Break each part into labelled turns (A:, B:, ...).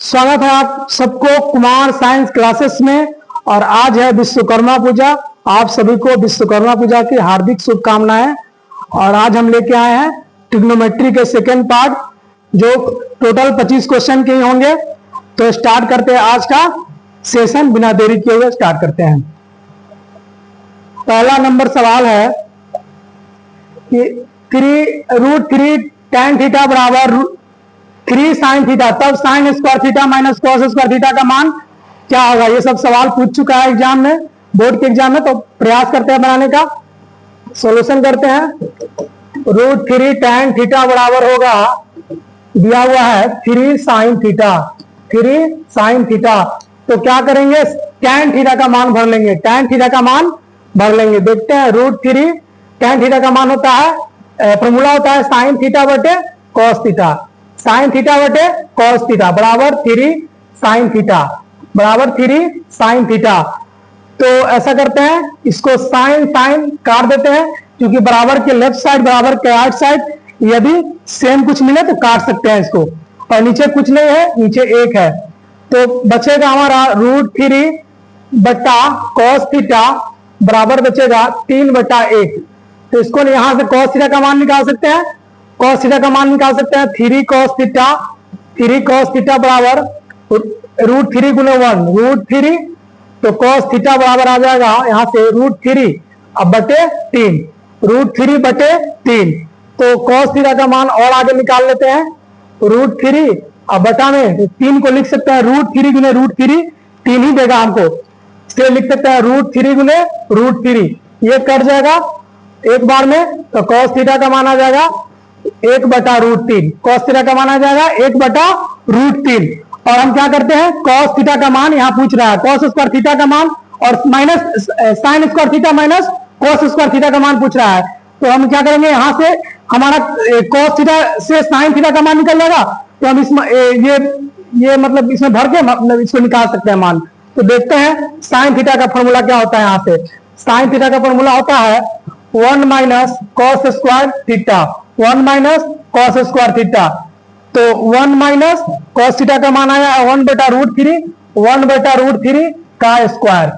A: स्वागत है आप सबको कुमार साइंस क्लासेस में। और आज है विश्वकर्मा पूजा। आप सभी को विश्वकर्मा पूजा की हार्दिक शुभकामनाएं। और आज हम लेके आए हैं ट्रिग्नोमेट्री के सेकेंड पार्ट, जो टोटल 25 क्वेश्चन के ही होंगे। तो स्टार्ट करते हैं आज का सेशन, बिना देरी किए हुए स्टार्ट करते हैं। पहला नंबर सवाल है कि 3√3 tan थीटा बराबर 3 sin थीटा, तब sin square theta minus cos square theta का मान क्या होगा। ये सब सवाल पूछ चुका है एग्जाम में, बोर्ड के एग्जाम में। तो प्रयास करते हैं बनाने का, सॉल्यूशन करते हैं। √3 tan थीटा बराबर होगा, दिया हुआ है 3 sin थीटा, 3 sin थीटा। तो क्या करेंगे, tan थीटा का मान भर लेंगे, tan थीटा का मान भर लेंगे। देखते हैं √3 tan थीटा का मान होता है, फॉर्मूला होता है sin थीटा बटे cos थीटा, sin थीटा बटे cos थीटा बराबर 3 sin थीटा, बराबर 3 sin थीटा। तो ऐसा करते हैं, इसको sin काट देते हैं, क्योंकि बराबर के लेफ्ट साइड बराबर के राइट साइड यदि सेम कुछ मिले तो काट सकते हैं इसको। और नीचे कुछ नहीं है, नीचे 1 है, तो बचेगा हमारा √3 बटा cos थीटा बराबर बचेगा 3/1। तो इसको यहां से cos थीटा का मान निकाल सकते हैं, cos थीटा का मान निकाल सकते हैं 3 cos थीटा, 3 cos थीटा बराबर √3 गुने 1 √3। तो cos थीटा बराबर आ जाएगा यहां से √3 अब बटे 3, √3 बटे 3। तो cos थीटा का मान और आगे निकाल लेते हैं, √3 अब बटा में 3 को लिख सकते हैं √3 गुने √3, 3 ही देगा हमको, इसलिए लिख सकते हैं √3 गुने √3। ये कट जाएगा एक बार में, तो cos थीटा का मान आ जाएगा 1/√3, cos थीटा का मान आ जाएगा 1/√3। और हम क्या करते हैं, cos थीटा का मान यहाँ पूछ रहा है, cos स्क्वायर थीटा का मान और minus sin square theta minus cos square theta का मान पूछ रहा है। तो हम क्या करेंगे, यहाँ से हमारा cos थीटा से sin थीटा का मान निकल जाएगा। तो हम इसमें ये मतलब इसमें भर के मतलब इसको निकाल सकते हैं मान। तो देखते हैं sin थीटा का फॉर्मूला क्या होता है। यहाँ से sin थीटा का फॉर्मूला होता है 1 minus cos square theta, 1 minus cos square theta. तो 1 माइनस cos थीटा का मान आया 1/√3, 1/√3 का स्क्वायर।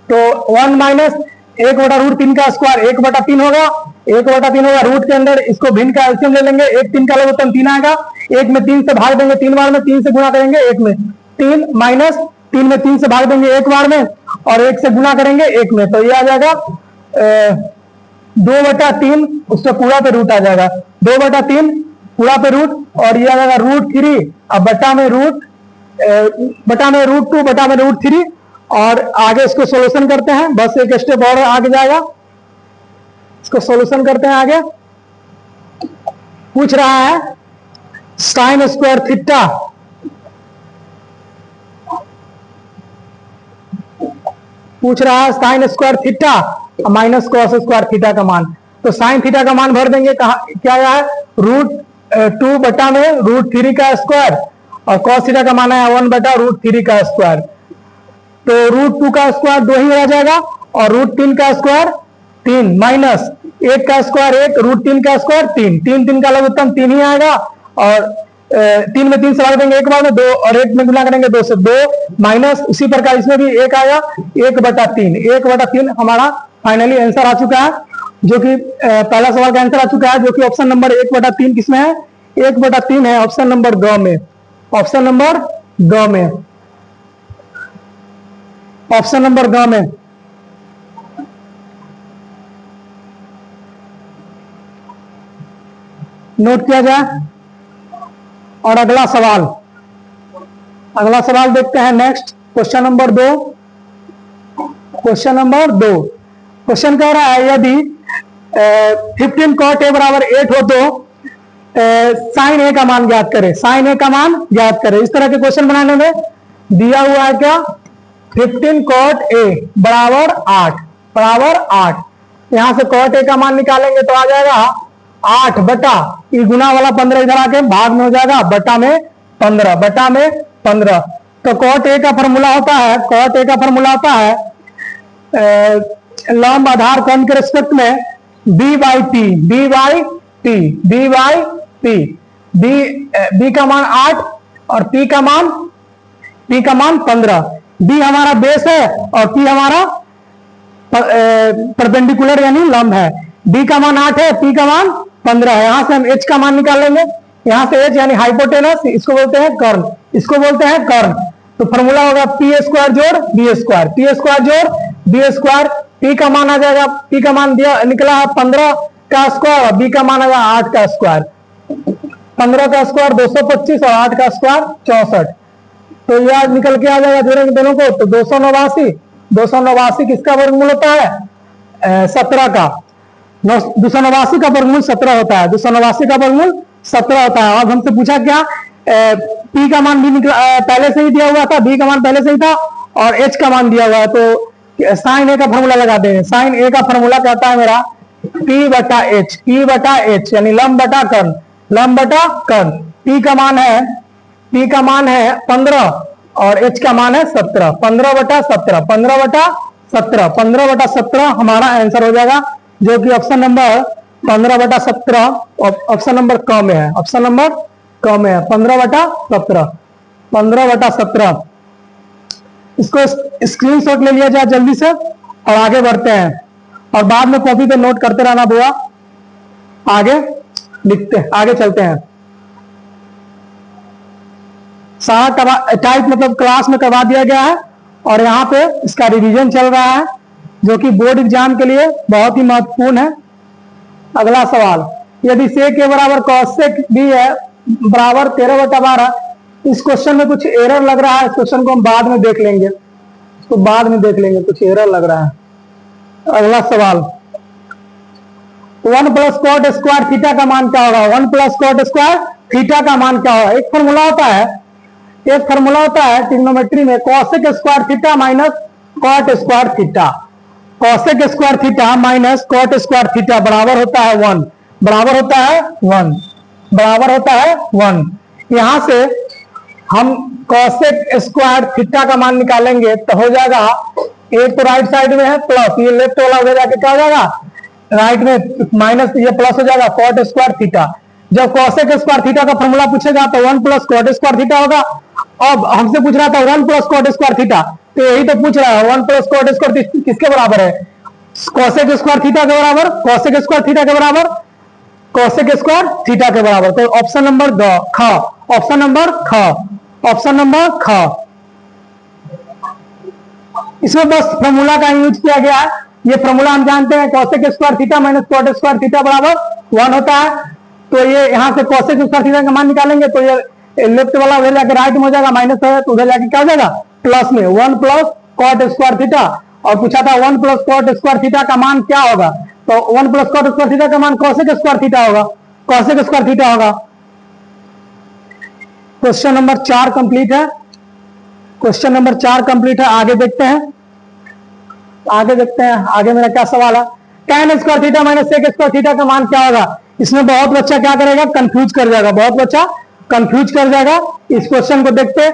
A: तो 1 माइनस 1/√3 का स्क्वायर 1/3 होगा, 1/3 होगा। रूट के अंदर इसको भिन्न का एलसीएम ले लेंगे, 1 3 का लघुत्तम 3 आएगा, 1 में 3 से भाग देंगे 3 बार में, 3 से गुणा करेंगे 1 में 3, माइनस 3 में 3 से भाग देंगे 1 बार में, और 1 से गुणा करेंगे 1 में। तो ये आ जाएगा 2/3, उससे पूरा पे रूट आ जाएगा, 2/3 पूरा पे रूट, और ये आ जाएगा √3 अब बटा में √2 बटा में √3। और आगे इसको सॉल्यूशन करते हैं, बस एक स्टेप और आगे जाएगा, इसको सॉल्यूशन करते हैं। आगे पूछ रहा है sin स्क्वायर थीटा, पूछ रहा है sin square theta minus cos square theta का मान। तो sin थीटा का मान भर देंगे, क्या है √2 बटा में √3 का स्क्वायर, और cos थीटा का मान है 1/√3 का स्क्वायर। तो √2 का स्क्वायर 2 ही रह जाएगा, और √3 का स्क्वायर 3, माइनस 1 का स्क्वायर 1, √3 का स्क्वायर 3, 3 का लघुत्तम 3 ही आएगा, और 3 में 3 से भाग देंगे 1 बार में 2, और 1 में गुणा करेंगे 2 से 2, माइनस उसी प्रकार इसमें भी 1 आएगा 1/3, 1/3 हमारा फाइनली आंसर आ चुका है, जो कि पहला सवाल का आंसर आ चुका है, जो कि ऑप्शन नंबर 1/3 किसमें है, 1/3 है ऑप्शन नंबर ग में, ऑप्शन नंबर ग में, ऑप्शन नंबर ग में। नोट किया जाए। और अगला सवाल देखते हैं नेक्स्ट, क्वेश्चन नंबर 2। क्वेश्चन कह रहा है यदि 15 cot a बराबर 8 हो तो sin a का मान ज्ञात करें, sin a का मान ज्ञात करें। इस तरह के क्वेश्चन बनाने में दिया हुआ है क्या, 15 cot a बराबर 8, यहां से cot a का मान निकालेंगे तो आ जाएगा 8 बटा ये गुना वाला 15 इधर आके भाग में हो जाएगा, बटा में 15। तो cot a का फॉर्मूला होता है, लंब आधार कोण के रिस्पेक्ट में b/t, b का मान 8 और p का मान P का मान 15, D हमारा बेस है और P हमारा परपेंडिकुलर यानी लंब है। D का मान 8 है, P का मान 15 है। यहां से हम H का मान निकाल लेंगे। यहां से H यानी हाइपोटेनस, इसको बोलते हैं कर्ण, इसको बोलते हैं कर्ण। तो फॉर्मूला होगा P स्क्वायर जोड़ B स्क्वायर, P स्क्वायर जोड़ B स्क्वायर। P का मान आ जाएगा, P का मान दिया निकला है 15 का स्क्वायर और B का मान आएगा 8 का स्क्वायर। 15 का स्क्वायर 225 और 8 का स्क्वायर 64। तो यह निकल के आ जाएगा जोड़ेंगे दोनों को तो 289। 289 किसका वर्गमूल होता है? 17 का। 289 का वर्गमूल 17 होता है। 289 का वर्गमूल 17 होता है। अब हमसे पूछा क्या, P का मान भी निकला, पहले से ही दिया हुआ था, B का मान पहले से ही था और H का मान दिया हुआ है। तो साइन A का फॉर्मूला लगा देंगे। साइन A का फॉर्मूला कहता है मेरा P बटा H, P बटा H यानी लंब बटा कर्ण, लंब बटा कर्ण। P का मान है 15 और H का मान है 17। 15 बटा 17, 15 बटा 17, 15 बटा 17 हमारा आंसर हो जाएगा, जो कि ऑप्शन नंबर 15 बटा 17 ऑप्शन नंबर क में है। ऑप्शन नंबर क में है 15 बटा 17, 15 बटा 17। इसको स्क्रीनशॉट ले लिया जाए जल्दी से और आगे बढ़ते हैं और बाद में कॉपी पे नोट करते रहना बुआ। आगे लिखते, आगे चलते हैं। सारा टाइप मतलब क्लास में करवा दिया गया है और यहाँ पे इसका रिवीजन चल रहा है, जो कि बोर्ड एग्जाम के लिए बहुत ही महत्वपूर्ण है। अगला सवाल, यदि सेक के बराबर कॉसेक भी है बराबर 13 बटा 12, इस क्वेश्चन में कुछ एरर लग रहा है। इस क्वेश्चन को हम बाद में देख लेंगे, इसको बाद में देख लेंगे, कुछ एरर लग रहा है। अगला सवाल, 1 प्लस कॉट स्क्वायर थीटा का मान क्या होगा? 1 प्लस कॉट स्क्वायर थीटा का मान क्या होगा? एक फॉर्मूला होता है ट्रिग्नोमेट्री में, cosec square theta minus cot square theta. Cosec square theta minus cot square theta बराबर होता है 1, बराबर होता है 1, बराबर होता है 1। यहां से हम कॉसेक स्क्वायर थीटा का मान निकालेंगे तो हो जाएगा, एक तो राइट साइड में है प्लस, ये लेफ्ट वाला हो जाके क्या हो जाएगा, राइट में माइनस, ये प्लस हो जाएगा कॉट स्क्वायर थीटा। जब कॉसेक स्क्वायर थीटा का फॉर्मूला पूछेगा तो 1 प्लस कॉट स्क्वायर थीटा होगा। अब हमसे पूछ रहा था 1 प्लस कॉट स्क्वायर थीटा, तो यही तो पूछ रहा है 1 प्लस कॉट स्क्वायर किसके बराबर है? कॉसेक स्क्वायर थीटा के बराबर, कॉसेक स्क्वायर थीटा के बराबर, कॉसेक स्क्वायर थीटा के बराबर। तो ऑप्शन नंबर ख, ऑप्शन नंबर ख, ऑप्शन नंबर ख। इसमें बस फॉर्मूला का यूज किया गया है। ये फॉर्मूला हम जानते हैं, cosec square theta minus cot square theta बराबर 1 होता है। तो ये यहाँ से कॉसेक स्क्वायर थीटा का मान निकालेंगे तो ये लेफ्ट वाला उधर जाके राइट में हो जाएगा, माइनस है तो उधर जाके क्या हो जाएगा, प्लस में 1 प्लस कॉट स्क्वायर थीटा। और पूछा था 1 प्लस कॉट स्क्वायर थीटा का मान क्या होगा, तो 1 प्लस कॉट स्क्वायर थीटा का मान कॉसेक स्क्वायर थीटा होगा, कॉसेक स्क्वायर थीटा होगा। क्वेश्चन नंबर 4 कंप्लीट है, क्वेश्चन नंबर 4 कंप्लीट है। आगे देखते हैं, आगे देखते हैं, आगे मेरा क्या सवाल है, tan square theta minus sec square theta का मान क्या होगा? इसमें बहुत बच्चा क्या करेगा, कंफ्यूज कर जाएगा, बहुत बच्चा कंफ्यूज कर जाएगा। इस क्वेश्चन को देखते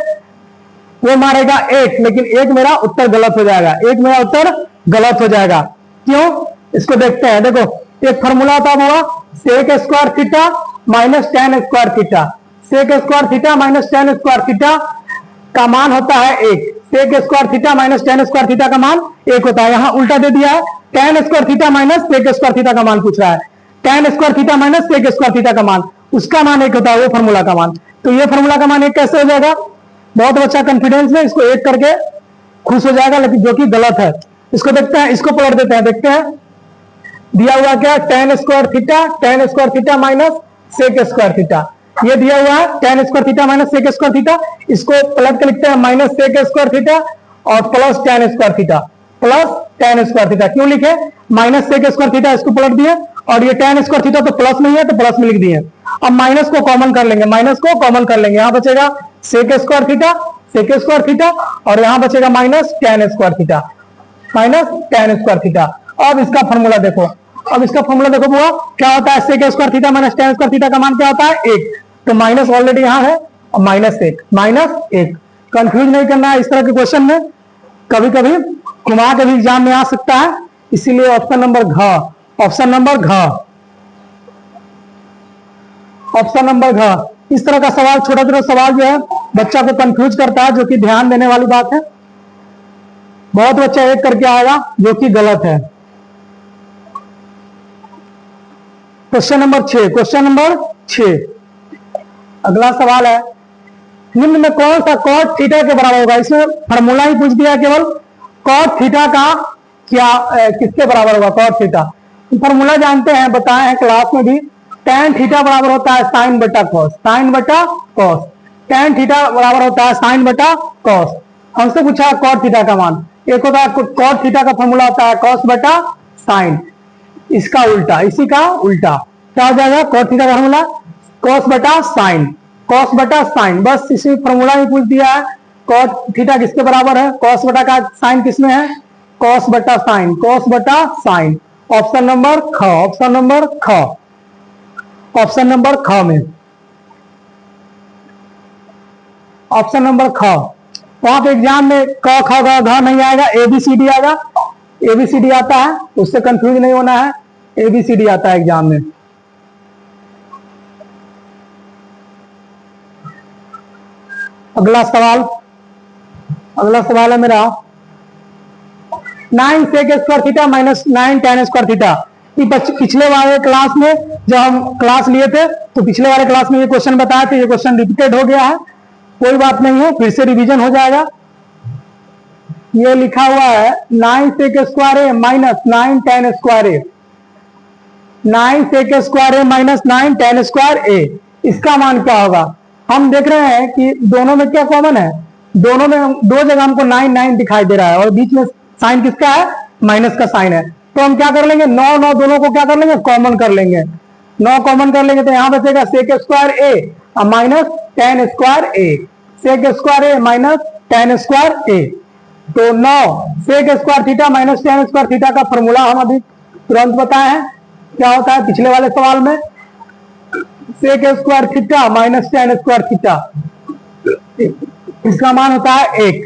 A: वो मारेगा 1, लेकिन 1 मेरा उत्तर गलत हो जाएगा, 1 मेरा उत्तर गलत हो जाएगा। क्यों? इसको देखते हैं। देखो एक फॉर्मूला होता हुआ sec square theta minus tan square theta, sec square theta minus tan square theta का मान होता है 1। Sec square theta minus tan square theta का मान 1 होता है। यहां उल्टा दे दिया है, tan square theta minus sec square theta का मान पूछ रहा है। tan square theta minus sec square theta का मान, उसका मान 1 होता है, वो फॉर्मूला का मान। तो ये फॉर्मूला का मान 1 कैसे हो जाएगा? बहुत अच्छा कॉन्फिडेंस में इसको 1 करके खुश हो जाएगा, लेकिन जो कि गलत है। इसको देखते हैं, इसको पलट देते हैं, देखते हैं दिया हुआ क्या, tan square theta minus sec square theta. ये दिया हुआ है tan square theta minus sec square theta, इसको पलट के लिखते हैं माइनस सेक स्क्वायर थीटा और plus tan square theta, plus tan square theta. क्यों लिखे? माइनस सेक स्क्वायर थीटा इसको पलट दिए और ये tan स्क्वायर थीटा तो प्लस में ही है तो प्लस में लिख दिए। अब माइनस को कॉमन कर लेंगे, माइनस को कॉमन कर लेंगे, यहां बचेगा सेक स्क्वायर थीटा और यहां बचेगा minus tan square theta, minus tan square theta. अब इसका फॉर्मूला देखो, अब इसका फॉर्मूला देखो बुआ, क्या होता है, sec square theta minus tan square theta का मान क्या होता है, 1। तो माइनस ऑलरेडी यहां है और माइनस 1। कंफ्यूज नहीं करना है इस तरह के क्वेश्चन में, कभी कभी घुमा के भी एग्जाम में आ सकता है, इसीलिए ऑप्शन नंबर घ, ऑप्शन नंबर घ, ऑप्शन नंबर घ। इस तरह का सवाल, छोटा छोटा सवाल जो है बच्चा को कंफ्यूज करता है, जो कि ध्यान देने वाली बात है। बहुत बच्चा एक करके आएगा, जो कि गलत है। क्वेश्चन नंबर 6, क्वेश्चन नंबर 6 अगला सवाल है, निम्न में कौन सा कॉट थीटा के बराबर होगा? इसमें फॉर्मूला ही पूछ दिया केवल, कॉट थीटा का क्या किसके बराबर होगा? कॉट थीटा फॉर्मूला जानते हैं, बताए हैं क्लास में भी। tan थीटा बराबर होता है साइन बटा कॉस, साइन बटा कॉस। tan थीटा बराबर होता है साइन बटा कॉस। हमसे पूछा कॉट थीटा का मान, एक होता है कॉट थीटा का फॉर्मूला होता है कॉस बटा साइन, इसका उल्टा, इसी का उल्टा क्या हो जाएगा? कॉट थीटा का फॉर्मूला कॉस बटा साइन, कॉस बटा साइन, बस इसी फॉर्मूला ही पूछ दिया है। कॉट थीटा किसके बराबर है? कॉस बटा का साइन किसमें है? कॉस बटा साइन, कॉस बटा साइन। ऑप्शन नंबर ख, ऑप्शन नंबर ख, ऑप्शन नंबर ख में, ऑप्शन नंबर ख। वहां पे एग्जाम में क ख ग घ नहीं आएगा, एबीसीडी आएगा। एबीसीडी आता है, उससे कंफ्यूज नहीं होना है, एबीसीडी आता है एग्जाम में। अगला सवाल, अगला सवाल है मेरा 9 sec square theta minus 9 tan square theta. पिछले वाले क्लास में जब हम क्लास लिए थे तो पिछले वाले क्लास में ये क्वेश्चन बताया था, ये क्वेश्चन रिपीटेड हो गया है, कोई बात नहीं है, फिर से रिवीजन हो जाएगा। ये लिखा हुआ है 9 sec square A minus 9 tan square A, 9 sec square A minus 9 tan square ए, इसका मान क्या होगा? हम देख रहे हैं कि दोनों में क्या कॉमन है, दोनों में दो जगह हमको 9 9 दिखाई दे रहा है और बीच में साइन किसका है? माइनस का साइन है। तो हम क्या कर लेंगे? 9 9 दोनों को क्या कर लेंगे? कॉमन कर लेंगे। 9 कॉमन कर लेंगे तो यहां बचेगा sec square A minus tan square A, sec square A minus tan square A. तो 9 sec square theta minus tan square theta का फॉर्मूला हम अभी तुरंत बताए हैं, क्या होता है पिछले वाले सवाल में? Sec square theta minus tan square theta, इसका मान होता है 1।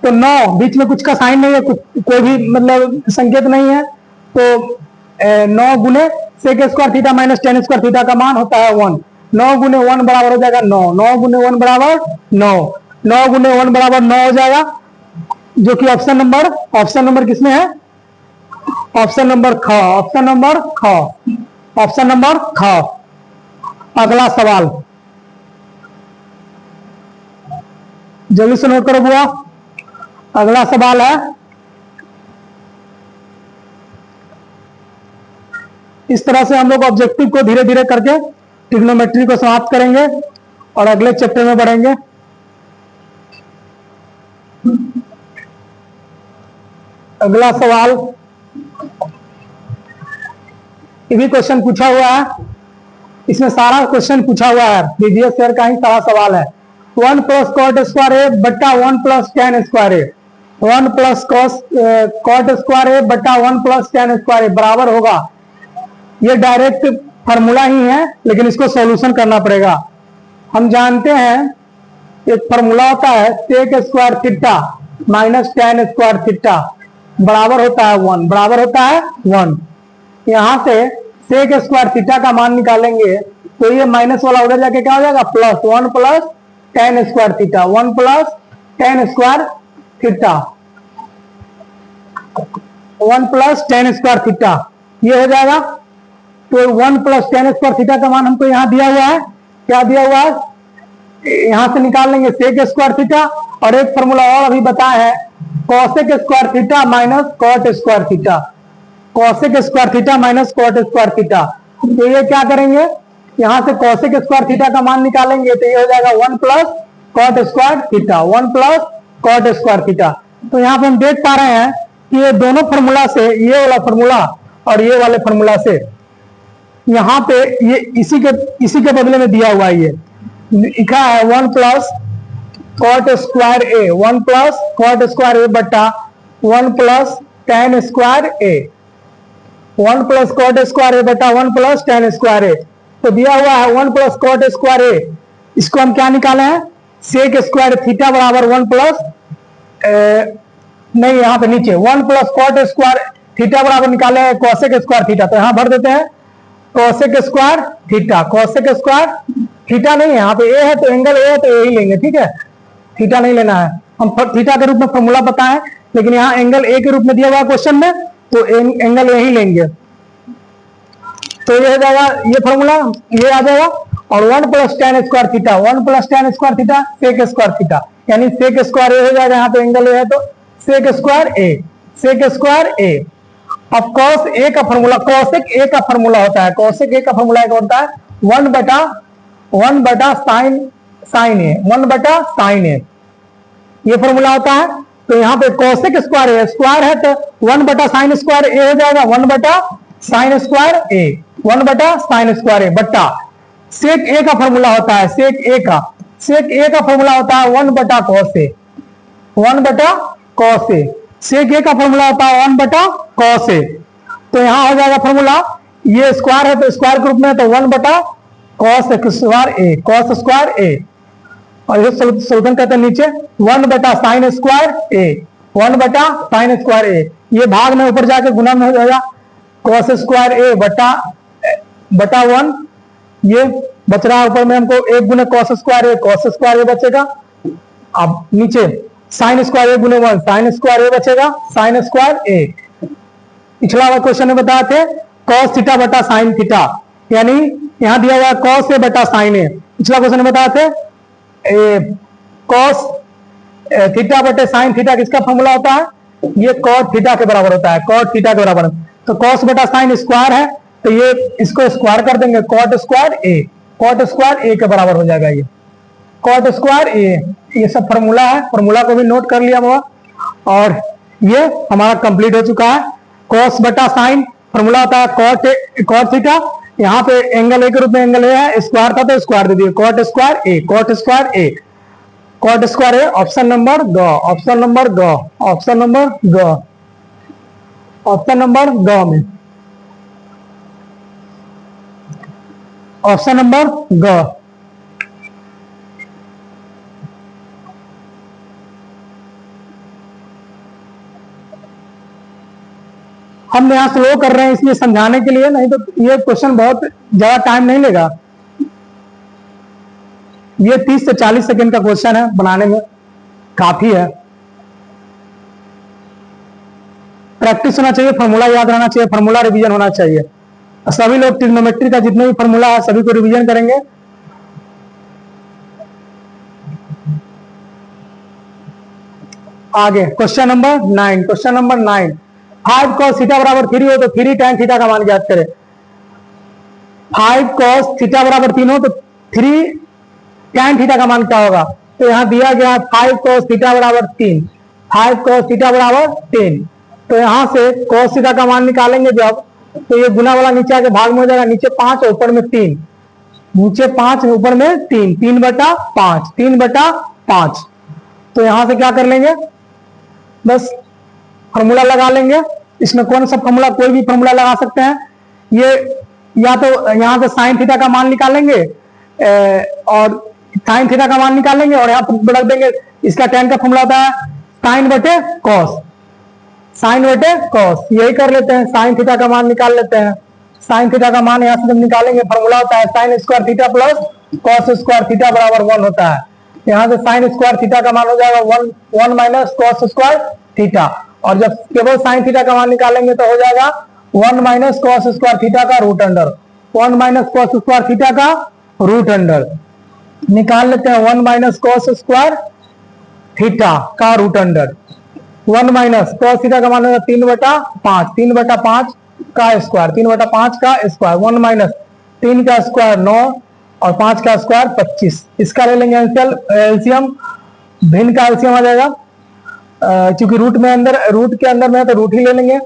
A: तो 9 बीच में कुछ का साइन नहीं है, कोई भी मतलब संकेत नहीं है, तो 9 गुने sec square theta minus tan square theta का मान होता है 1। 9 गुने 1 बराबर हो जाएगा 9, 9 गुने 1 बराबर 9, 9 गुने 1 बराबर 9 हो जाएगा, जो कि ऑप्शन नंबर किसमें है? ऑप्शन नंबर ख, ऑप्शन नंबर ख, ऑप्शन नंबर ख। अगला सवाल जल्दी से नोट करो बुआ। अगला सवाल है, इस तरह से हम लोग ऑब्जेक्टिव को धीरे धीरे करके ट्रिग्नोमेट्री को समाप्त करेंगे और अगले चैप्टर में बढ़ेंगे। अगला सवाल, ये भी क्वेश्चन पूछा हुआ है, इसमें सारा क्वेश्चन पूछा हुआ है, प्रीवियस ईयर का ही सारा सवाल है। 1 प्लस कॉट स्क्वायर ए बट्टा 1 प्लस tan स्क्वायर ए, 1 प्लस कॉट स्क्वायर ए बट्टा 1 प्लस tan स्क्वायर ए बराबर होगा, ये डायरेक्ट फॉर्मूला ही है लेकिन इसको सॉल्यूशन करना पड़ेगा। हम जानते हैं एक फॉर्मूला होता है sec square theta minus tan square theta बराबर होता है 1, बराबर होता है 1। यहां से सेक स्क्वायर थीटा का मान निकालेंगे तो ये माइनस वाला उधर जाके क्या हो जाएगा? Plus 1 plus tan square theta, 1 plus tan square theta, 1 plus tan square theta, ये हो जाएगा। तो 1 प्लस tan स्क्वायर थीटा का मान हमको यहाँ दिया हुआ है, क्या दिया हुआ है? यहां से निकाल लेंगे सेक स्क्वायर थीटा, और एक फॉर्मूला और अभी बताया है cosec square theta minus cot square theta, cosec square theta minus cot square theta. तो ये क्या करेंगे? यहां से कॉसेक स्क्वायर थीटा का मान निकालेंगे तो ये हो जाएगा 1 plus cot square theta, 1 plus cot square theta. तो यहाँ पे हम देख पा रहे हैं कि ये दोनों फॉर्मूला से, ये वाला फॉर्मूला और ये वाले फॉर्मूला से, यहाँ पे ये इसी के बदले में दिया हुआ है, ये लिखा है 1 प्लस कॉट स्क्वायर ए, 1 प्लस कॉट स्क्वायर ए बट्टा 1 प्लस tan स्क्वायर ए, 1 प्लस कॉट स्क्वायर ए बटा 1 प्लस tan स्क्वायर ए। तो दिया हुआ है 1 प्लस कॉट स्क्वायर ए, इसको हम क्या निकाले हैं? सेक स्क्वायर थीटा बराबर 1 प्लस नहीं, यहाँ पे नीचे 1 प्लस कॉट स्क्वायर थीटा बराबर निकाले हैं कॉसेक स्क्वायर थीटा, तो यहां भर देते हैं cosec square theta, cosec square theta नहीं है यहाँ पे, ए है तो एंगल ए है तो ए ही लेंगे, ठीक है, थीटा नहीं लेना है। हम थीटा के रूप में फॉर्मूला बताएं, लेकिन यहाँ एंगल ए के रूप में दिया हुआ क्वेश्चन में, तो एंगल ए ही लेंगे। तो ये हो जाएगा, ये फॉर्मूला ये आ जाएगा, और 1 + tan square theta, 1 + tan square theta sec square theta, यानी सेक स्क्वायर ए हो जाएगा, यहाँ पे एंगल ए है तो सेक स्क्वायर ए, सेक स्क्वायर ए। अब cos ए का फॉर्मूला, cosec ए का फॉर्मूला होता है, cosec ए का फॉर्मूला एक होता है 1/sin ए, 1/sin ए, ये फॉर्मूला होता है। तो यहाँ पे cosec स्क्वायर ए, स्क्वायर है तो 1/sin स्क्वायर ए हो जाएगा, 1/sin स्क्वायर ए, 1/sin स्क्वायर ए बट्टा सेक ए का फॉर्मूला होता है, सेक ए का फॉर्मूला होता है 1/cos ए, 1/cos ए, सेक ए का फॉर्मूला होता है 1/cos ए। तो यहाँ हो जाएगा फॉर्मूला, ये स्क्वायर है तो स्क्वायर के रूप में, तो 1/cos स्क्वायर ए, cos स्क्वायर ए, और ये सोल्यूशन कहते हैं नीचे 1/sin स्क्वायर ए, 1/sin स्क्वायर ए, ये भाग में ऊपर जाके गुना में हो जाएगा cos स्क्वायर ए बटा 1, ये बच रहा है ऊपर में हमको 1 गुने cos स्क्वायर ए बचेगा। अब नीचे sin स्क्वायर ए गुने 1 sin स्क्वायर ए बचेगा, sin स्क्वायर ए। पिछला वाला क्वेश्चन में बताए थे cos थीटा बटा sin थीटा, यानी यहाँ दिया हुआ cos ए बटा sin ए। पिछला क्वेश्चन में बताए थे cos थीटा बटे sin थीटा किसका फॉर्मूला होता है, ये cot थीटा के बराबर होता है, cot थीटा के बराबर। तो cos बटा sin स्क्वायर है, तो ये इसको स्क्वायर कर देंगे, cot स्क्वायर ए के बराबर हो जाएगा, ये cot स्क्वायर ए। ये सब फॉर्मूला है, फॉर्मूला को भी नोट कर लिया हुआ, और ये हमारा कंप्लीट हो चुका है। cos बटा sin फॉर्मूला होता है cot थीटा, यहाँ पे एंगल ए के रूप में एंगल ए है, स्क्वायर था तो स्क्वायर दे दिए, cot स्क्वायर ए, cot स्क्वायर ए, cot स्क्वायर ए। ऑप्शन नंबर ग, ऑप्शन नंबर ग, ऑप्शन नंबर ग, ऑप्शन नंबर ग में, ऑप्शन नंबर ग। हम यहाँ स्लो कर रहे हैं इसलिए समझाने के लिए, नहीं तो ये क्वेश्चन बहुत ज्यादा टाइम नहीं लेगा। ये 30 से 40 सेकंड का क्वेश्चन है, बनाने में काफी है। प्रैक्टिस होना चाहिए, फॉर्मूला याद रहना चाहिए, फॉर्मूला रिवीजन होना चाहिए। सभी लोग ट्रिग्नोमेट्री का जितने भी फॉर्मूला है सभी को रिवीजन करेंगे। आगे question number 9, question number 9, 5 cos theta बराबर 3 हो तो 3 tan थीटा का मान ज्ञात करें। 5 cos थीटा बराबर 3 हो तो 3 tan थीटा का मान क्या होगा। तो यहाँ दिया गया 5 cos थीटा बराबर 3, 5 cos थीटा बराबर 3। तो यहाँ से cos थीटा का मान निकालेंगे जब, तो ये गुना वाला नीचे आके भाग में हो जाएगा, नीचे 5 और ऊपर में 3, नीचे 5 ऊपर में 3, 3/5, 3/5। तो यहां से क्या कर लेंगे, बस फॉर्मूला लगा लेंगे। इसमें कौन सा फॉर्मूला, कोई भी फॉर्मूला लगा सकते हैं। ये या तो यहां से साइन थीटा का मान निकालेंगे और साइन थीटा का मान निकालेंगे, और यहाँ पर रख देंगे इसका tan का फॉर्मूला होता है साइन बटे कॉस, साइन बटे कॉस। यही कर लेते हैं, साइन थीटा का मान निकाल लेते हैं। साइन थीटा का मान यहाँ से जब निकालेंगे, फॉर्मूला होता है sine square theta plus cos square theta बराबर 1 होता है। यहाँ से साइन स्क्वायर थीटा का मान हो जाएगा 1 माइनस कॉस स्क्वायर थीटा, और जब केवल साइन थीटा का मान निकालेंगे तो हो जाएगा 1 माइनस कॉस स्क्वायर थीटा का root under, 1 minus cos square theta का रूट अंडर निकाल लेते हैं। 1 माइनस कॉस स्क्वायर थीटा का root under, 1 minus cos theta का मान होगा 3/5, 3/5 का स्क्वायर, 3/5 का स्क्वायर, 1 माइनस 3 का स्क्वायर 9 और 5 का स्क्वायर 25। इसका ले लेंगे एलसीएम, भिन्न का एलसीएम आ जाएगा, क्योंकि रूट के अंदर में है तो रूट ही ले लेंगे।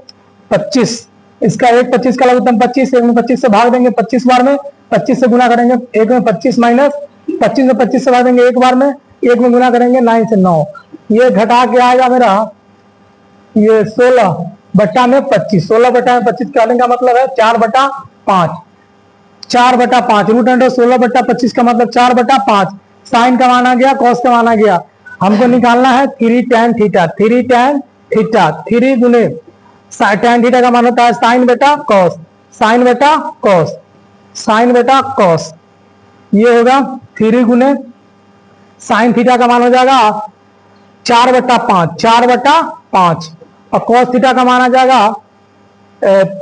A: 25, इसका 1 25 का लघुत्तम 25, 1 में 25 से भाग देंगे 25 बार में, 25 से गुना करेंगे, 1 में 25 माइनस 25 में 25 से भाग देंगे 1 बार में, 1 में गुना करेंगे 9 से 9, ये घटा के आएगा मेरा ये 16 बट्टा में 25, 16 बट्टा में 25 करने का मतलब है 4/5, 4/5 रूट अंडर 16/25 का मतलब 4/5। साइन का मान आ गया, कॉस का मान आ गया। हमको निकालना है 3 tan थीटा, 3 tan थीटा, 3 गुने tan थीटा का मान होता है साइन बटा कॉस, साइन बटा कॉस, साइन बटा कॉस। ये होगा 3 गुने साइन थीटा का मान हो जाएगा 4/5, 4/5, और कॉस थीटा का मान आ जाएगा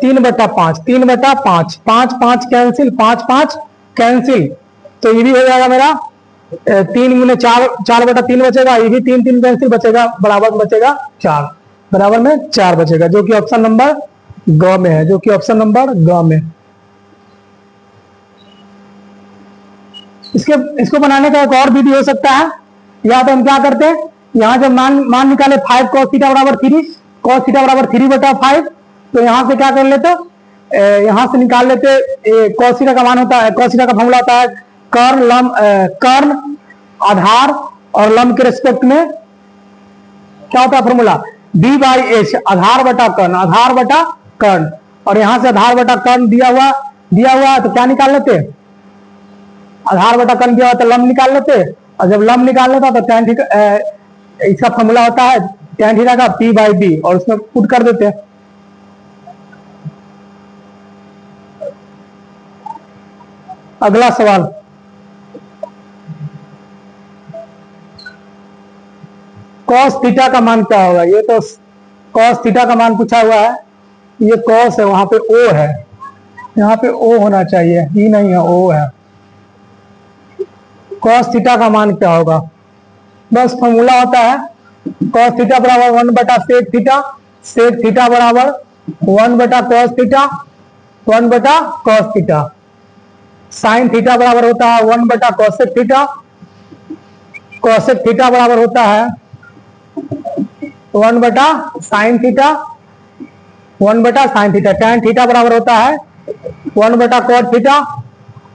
A: 3/5, 3/5, 5 5 कैंसिल, 5 5 कैंसिल, तो ये भी हो जाएगा मेरा 3 गुने 4, 4/3 बचेगा, ये भी 3 3 कैंसिल बचेगा, बराबर में बचेगा 4, बराबर में 4 बचेगा, जो कि ऑप्शन नंबर ग में है, जो कि ऑप्शन नंबर ग में। इसको बनाने का एक और विधि हो सकता है, या तो हम क्या करते हैं, यहाँ जब मान निकाले 5 cos थीटा बराबर 3, cos थीटा बराबर 3/5, तो यहाँ से क्या कर लेते, यहाँ से निकाल लेते, cos थीटा का मान होता है, cos थीटा का फॉर्मूला होता है कर्ण आधार और लंब के रिस्पेक्ट में क्या होता है फॉर्मूला, b/h, आधार बटा कर्ण, आधार बटा कर्ण, और यहाँ से आधार बटा कर्ण दिया हुआ तो क्या निकाल लेते, आधार बटा कर्ण दिया हुआ तो लंब निकाल लेते, और जब लंब निकाल लेता तो tan थीटा, इसका फॉर्मूला होता है tan थीटा का p/b, और उसमें पुट कर देते हैं। अगला सवाल, cos थीटा का मान क्या होगा, ये तो cos थीटा का मान पूछा हुआ है, ये cos है, वहां पे O है, यहाँ पे O होना चाहिए, ई नहीं है, O है। cos थीटा का मान क्या होगा, बस फॉर्मूला होता है cos थीटा बराबर 1/sec थीटा, sec थीटा बराबर 1/cos theta, 1/cos theta, sine theta बराबर होता है 1/cosec थीटा, cosec थीटा बराबर होता है 1/sin theta, 1/sin theta, tan theta बराबर होता है 1/cot थीटा,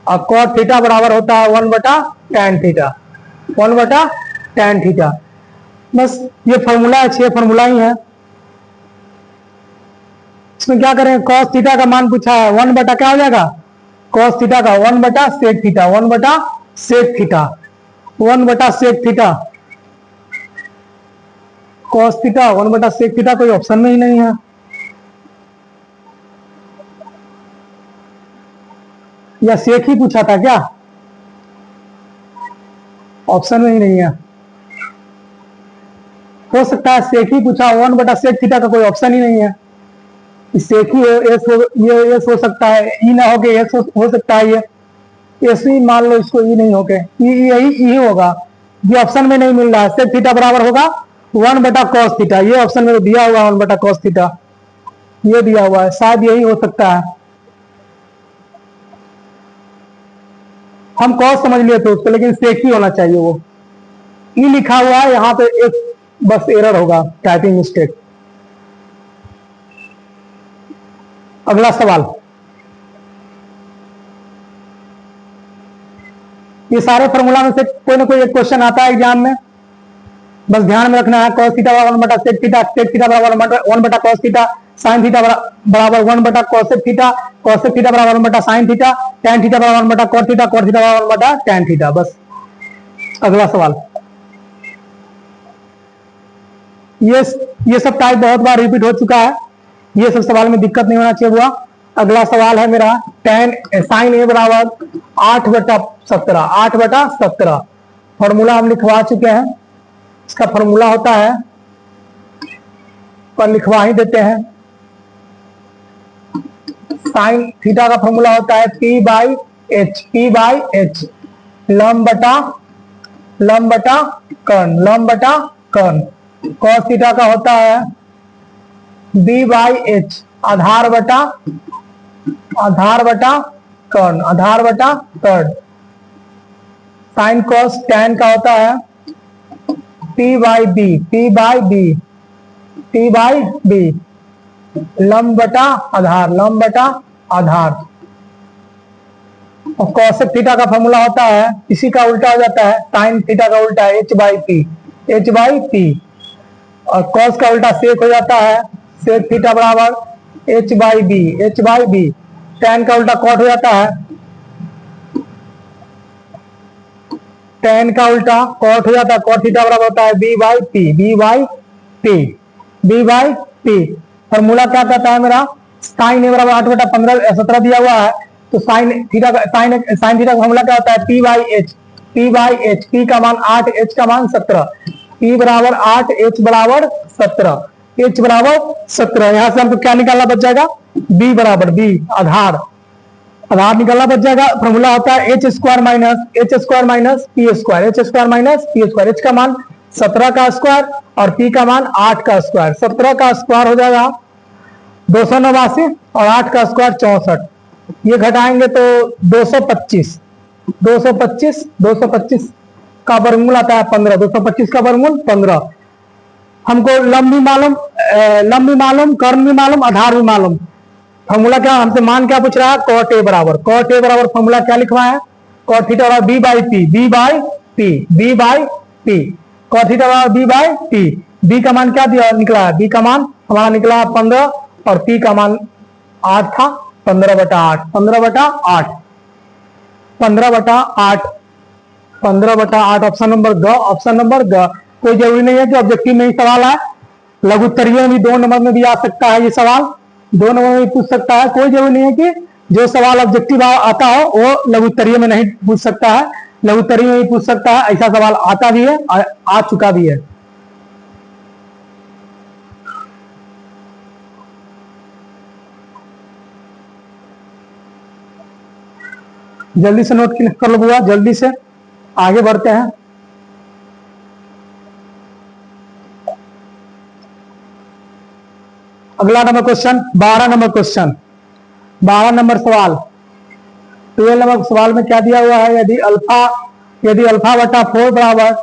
A: और cot थीटा बराबर होता है 1/tan थीटा, 1/tan थीटा। बस ये फॉर्मूला है, 6 फॉर्मूला ही है। इसमें क्या करें, cos थीटा का मान पूछा है, 1 क्या हो जाएगा, cos थीटा का 1/sec theta, 1/sec theta, 1/sec theta, cos theta 1/sec theta, कोई ऑप्शन में ही नहीं है, या सेक ही पूछा था क्या, ऑप्शन में ही नहीं है, हो सकता है सेक ही पूछा, 1/sec थीटा का कोई ऑप्शन ही नहीं है, सेक ही ये एस हो सकता है, ई ना हो के एस हो सकता है, ये एस ही मान लो, इसको ई नहीं हो के यही होगा, ये ऑप्शन में नहीं मिल रहा है। सेक थीटा बराबर होगा 1/cos थीटा, ये ऑप्शन में दिया हुआ 1/cos थीटा, ये दिया हुआ है, शायद यही हो सकता है, हम cos समझ लिए थे उसको, लेकिन सेक ही होना चाहिए, वो ई लिखा हुआ है यहाँ पे, एक बस एरर होगा, टाइपिंग मिस्टेक। अगला सवाल, ये सारे फॉर्मूला में से कोई ना कोई एक क्वेश्चन आता है एग्जाम में, बस ध्यान में रखना है, cos थीटा बराबर 1/sec थीटा, sec थीटा बराबर 1/cos थीटा, sin थीटा बराबर 1/cosec थीटा, cosec थीटा बराबर 1/sin थीटा, tan थीटा बराबर 1/cot थीटा, cot थीटा बराबर 1/tan थीटा। बस अगला सवाल, ये सब टाइप बहुत बार रिपीट हो चुका है, ये सब सवाल में दिक्कत नहीं होना चाहिए हुआ। अगला सवाल है मेरा sin a बराबर 8/17, 8/17, फॉर्मूला हम लिखवा चुके हैं, इसका फॉर्मूला होता है, पर लिखवा ही देते हैं, साइन थीटा का फॉर्मूला होता है p/h, p/h, लंब बटा कर्ण, cos थीटा का होता है b/h, आधार बटा कर्ण, साइन cos tan का होता है p/b, लंब बटा आधार, और cosec थीटा का फॉर्मूला होता है, इसी का उल्टा हो जाता है, sin थीटा का उल्टा है h/p, और cos का उल्टा sec हो जाता है, sec थीटा बराबर h/b, tan का उल्टा cot हो जाता है, tan का उल्टा cot हो जाता है, cot थीटा बराबर होता है b/p। फॉर्मूला क्या कहता है मेरा, sin a बराबर 8/17 दिया हुआ है, तो साइन थीटा का साइन थीटा का फॉर्मूला क्या होता है, पी बाई एच। पी का मान 8, एच का मान 17। पी बराबर 8, एच बराबर 17। एच बराबर 17। यहां से हमको क्या निकालना बच जाएगा, बी बराबर बी, आधार निकालना बच जाएगा। फॉर्मूला होता है H square minus P square. H square minus P square. H का मान 17 का स्क्वायर और पी का मान 8 का स्क्वायर। 17 का स्क्वायर हो जाएगा 289 और 8 का स्क्वायर 64। ये घटाएंगे तो 225। 225 का वर्गमूल आता है 15। 225 का वर्गमूल 15। हमको लंब भी मालूम, कर्ण भी मालूम, आधार भी मालूम। फॉर्मूला क्या, हमसे मान क्या पूछ रहा है, कॉट ए बराबर फॉर्मूला क्या लिखवा है, कॉट थीटा बराबर B by P. Cot theta बराबर बी बाई पी। बी का मान क्या दिया निकला है, बी का मान हमारा निकला 15 और पी का मान 8 था। 15/8 ऑप्शन नंबर ग। कोई जरूरी नहीं है कि ऑब्जेक्टिव में ही सवाल है, लघु उत्तरीय में 2 नंबर में भी आ सकता है ये सवाल, 2 नंबर में भी पूछ सकता है। कोई जरूरी नहीं है कि जो सवाल ऑब्जेक्टिव आता हो वो लघु उत्तरीय में नहीं पूछ सकता है, लघु उत्तरीय में भी पूछ सकता है। ऐसा सवाल आता भी है, आ चुका भी है। जल्दी से नोट कर लो बुआ, जल्दी से आगे बढ़ते हैं। अगला नंबर क्वेश्चन 12 नंबर सवाल। 12 नंबर सवाल में क्या दिया हुआ है, यदि अल्फा बटा 4 बराबर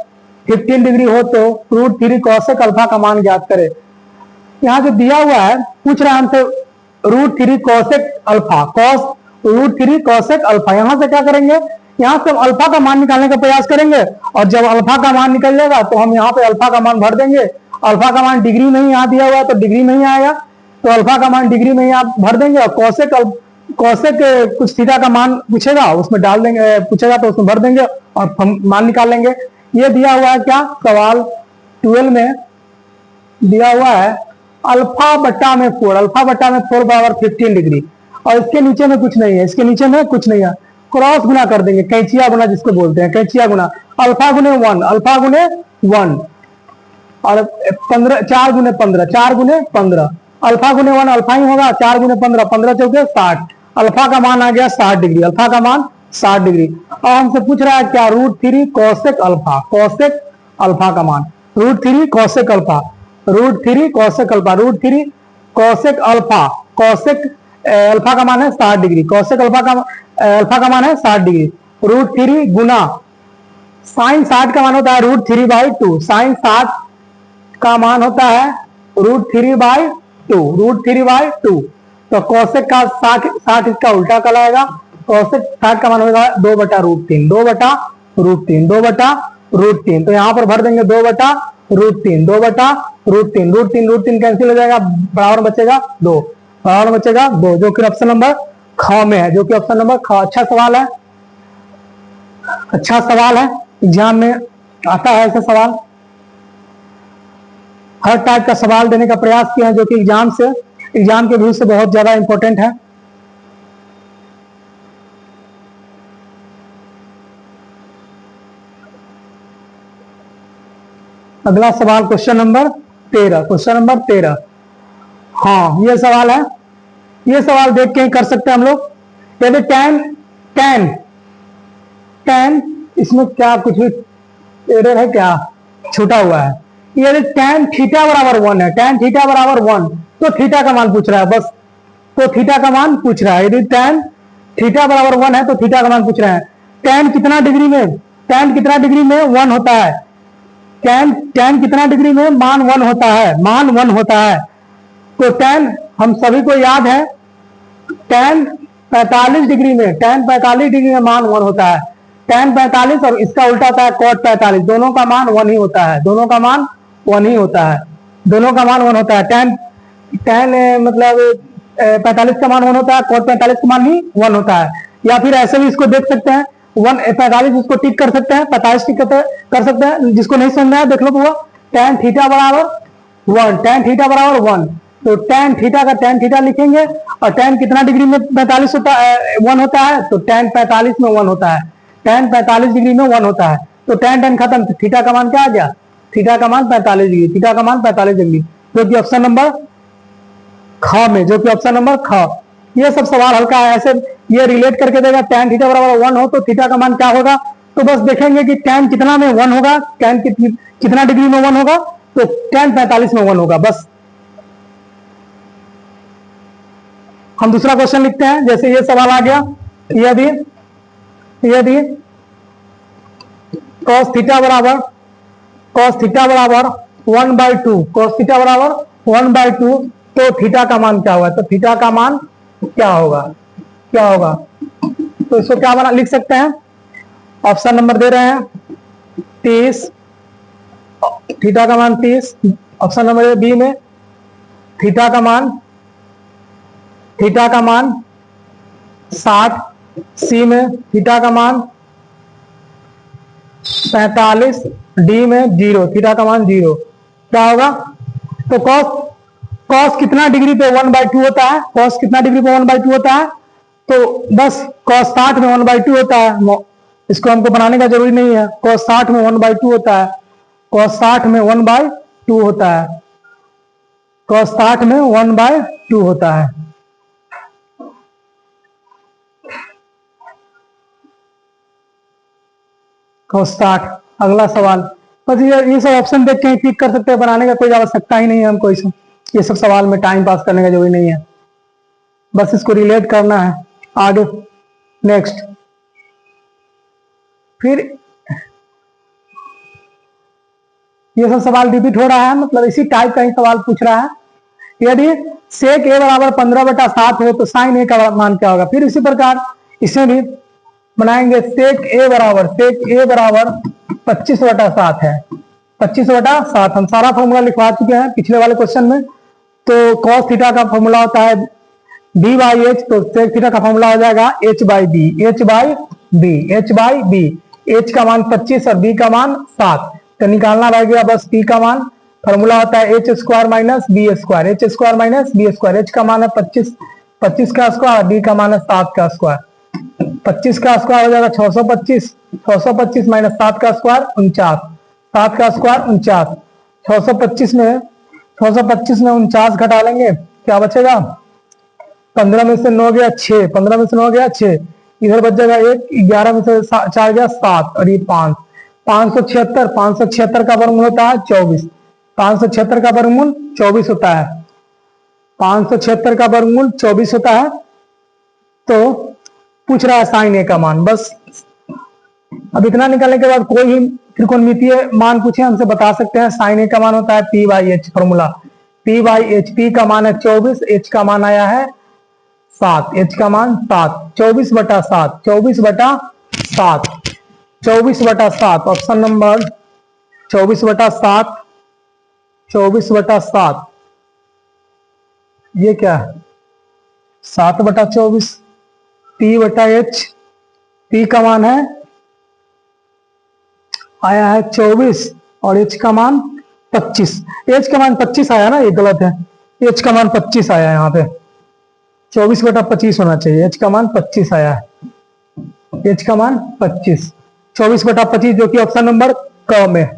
A: 15 डिग्री हो तो √3 कॉसेक अल्फा का मान ज्ञात करे। यहाँ जो दिया हुआ है पूछ रहा है हमसे √3 कॉसेक अल्फा, √3 कॉसेक अल्फा। यहां से क्या करेंगे, यहाँ से हम अल्फा का मान निकालने का प्रयास करेंगे और जब अल्फा का मान निकल जाएगा तो हम यहाँ पे अल्फा का मान भर देंगे। अल्फा का मान डिग्री में ही यहाँ दिया हुआ है तो डिग्री में ही आएगा, तो अल्फा का मान डिग्री में ही आप भर देंगे और कॉसेक कुछ थीटा का मान पूछेगा उसमें डाल देंगे, पूछेगा तो उसमें भर देंगे और हम मान निकाल लेंगे। ये दिया हुआ है क्या, सवाल 12 में दिया हुआ है अल्फा बटा में 4 बराबर 15 डिग्री और इसके नीचे में कुछ नहीं है, इसके नीचे में कुछ नहीं है। क्रॉस गुना कर देंगे, कैंचिया गुना जिसको बोलते हैं, कैंचिया गुना। अल्फा गुने 1 और 4 गुने 15 अल्फा गुने 1 अल्फा ही होगा, 4 गुने 15 चौके 60। अल्फा का मान आ गया 60 डिग्री, अल्फा का मान 60 डिग्री। और हमसे पूछ रहा है क्या, √3 कॉसेक अल्फा का मान, √3 कॉसेक अल्फा अल्फा का मान है 60 डिग्री, कॉसेक अल्फा का मान है 60 डिग्री। √3 गुना साइन 60 का मान होता है √3/2, साइन 60 का मान होता है √3/2। तो कॉसेक का 60 इसका उल्टा कहलाएगा, कॉसेक 60 का मान होगा 2/√3, 2/√3। तो यहाँ पर भर देंगे 2/√3 कैंसिल हो जाएगा, बराबर बचेगा 2, जो कि ऑप्शन नंबर ख में है, अच्छा सवाल है, एग्जाम में आता है ऐसा सवाल। हर टाइप का सवाल देने का प्रयास किया है जो कि एग्जाम के व्यू से बहुत ज्यादा इंपॉर्टेंट है। अगला सवाल क्वेश्चन नंबर 13। हाँ ये सवाल है, ये सवाल देख के ही कर सकते हैं हम लोग। यदि tan इसमें क्या कुछ भी एरर है क्या, छूटा हुआ है। यदि tan थीटा बराबर 1 है, तो थीटा का मान पूछ रहा है, बस तो थीटा का मान पूछ रहा है। यदि tan थीटा बराबर 1 है तो थीटा का मान पूछ रहा है। tan कितना डिग्री में 1 होता है, tan कितना डिग्री में मान 1 होता है। तो tan हम सभी को याद है, tan 45 डिग्री में मान 1 होता है। tan 45 और इसका उल्टा होता है cot 45, दोनों का मान 1 ही होता है, tan मतलब 45 का मान 1 होता है, cot 45 का मान ही 1 होता है। या फिर ऐसे भी इसको देख सकते हैं, 45 इसको टिक कर सकते हैं, 45 टिक कर सकते हैं। जिसको नहीं समझना है देख लो, tan थीटा बराबर 1, तो tan थीटा का tan थीटा लिखेंगे, और tan कितना डिग्री में 45 होता है, 1 होता है, तो tan 45 में 1 होता है, tan 45 डिग्री में 1 होता है, तो tan खत्म, थीटा का मान क्या आ गया, थीटा का मान 45 डिग्री, थीटा का मान 45 डिग्री, जो कि ऑप्शन नंबर ख में, जो कि ऑप्शन नंबर ख। ये सब सवाल हल्का है, ऐसे ये रिलेट करके देगा, tan थीटा बराबर 1 हो तो थीटा का मान क्या होगा, तो बस देखेंगे कि tan कितना में 1 होगा, tan कितना डिग्री में 1 होगा, तो tan 45 में 1 होगा। बस हम दूसरा क्वेश्चन लिखते हैं, जैसे ये सवाल आ गया, यदि cos थीटा बराबर 1/2, cos थीटा बराबर 1/2, तो थीटा का मान क्या होगा, तो थीटा का मान क्या होगा, तो इसको क्या बना लिख सकते हैं, ऑप्शन नंबर दे रहे हैं 30, थीटा का मान 30, ऑप्शन नंबर बी में थीटा का मान 60, सी में थीटा का मान 45, डी में 0, थीटा का मान 0। क्या होगा, तो cos कितना डिग्री पे 1/2 होता है, cos कितना डिग्री पे 1/2 होता है, तो बस cos 60 में 1/2 होता है, इसको हमको बनाने का जरूरी नहीं है, cos 60 में 1/2 होता है, cos 60 में 1/2 होता है, cos 60 में 1/2 होता है। cos 60, अगला सवाल, बस ये सब ऑप्शन देख के ही क्लिक कर सकते हैं, बनाने का कोई आवश्यकता ही नहीं है हमको, ये सब सवाल में टाइम पास करने का जरूरी नहीं है, बस इसको रिलेट करना है। आगे नेक्स्ट, फिर ये सब सवाल रिपीट हो रहा है, मतलब इसी टाइप का ही सवाल पूछ रहा है। यदि sec a बराबर 15/7 हो तो sin a का मान क्या होगा, फिर इसी प्रकार इसमें भी बनाएंगे, sec a बराबर 25/7 है, 25/7, हम सारा फॉर्मूला लिखवा चुके हैं पिछले वाले क्वेश्चन में। तो cos थीटा का फॉर्मूला होता है b/h, तो sec थीटा का फॉर्मूला हो जाएगा h/b, h का मान 25 और b का मान 7, तो निकालना रह गया बस p का मान, फॉर्मूला होता है h square minus b square, h का मान है 25 का स्क्वायर, b का मान है 7 का स्क्वायर, 25 का स्क्वायर हो जाएगा 625 माइनस 7 का स्क्वायर 49, 7 का स्क्वायर 49, 625 में 49 घटा लेंगे, क्या बचेगा, 15 में से 9 गया 6, 15 में से 9 गया 6, इधर बच जाएगा 1, 11 में से 4 गया 7, और ये 5, 576 का वर्गमूल होता है 24, 576 का वर्गमूल 24 होता है, 576 का वर्गमूल 24 होता है। तो पूछ रहा है sin a का मान, बस अब इतना निकालने के बाद कोई ही त्रिकोणमितीय मान पूछे हमसे बता सकते हैं। sin a का मान होता है p/h, फॉर्मूला p/h, p का मान है 24, h का मान आया है 7, h का मान 7, 24/7, 24/7, ऑप्शन नंबर 24/7, 24/7, ये क्या है 7/24, p/h, p का मान है आया है 24 और h का मान 25, h का मान 25 आया ना, ये गलत है, h का मान 25 आया है, यहाँ पे 24/25 होना चाहिए, h का मान 25 आया है, h का मान 25, 24/25 जो कि ऑप्शन नंबर क में,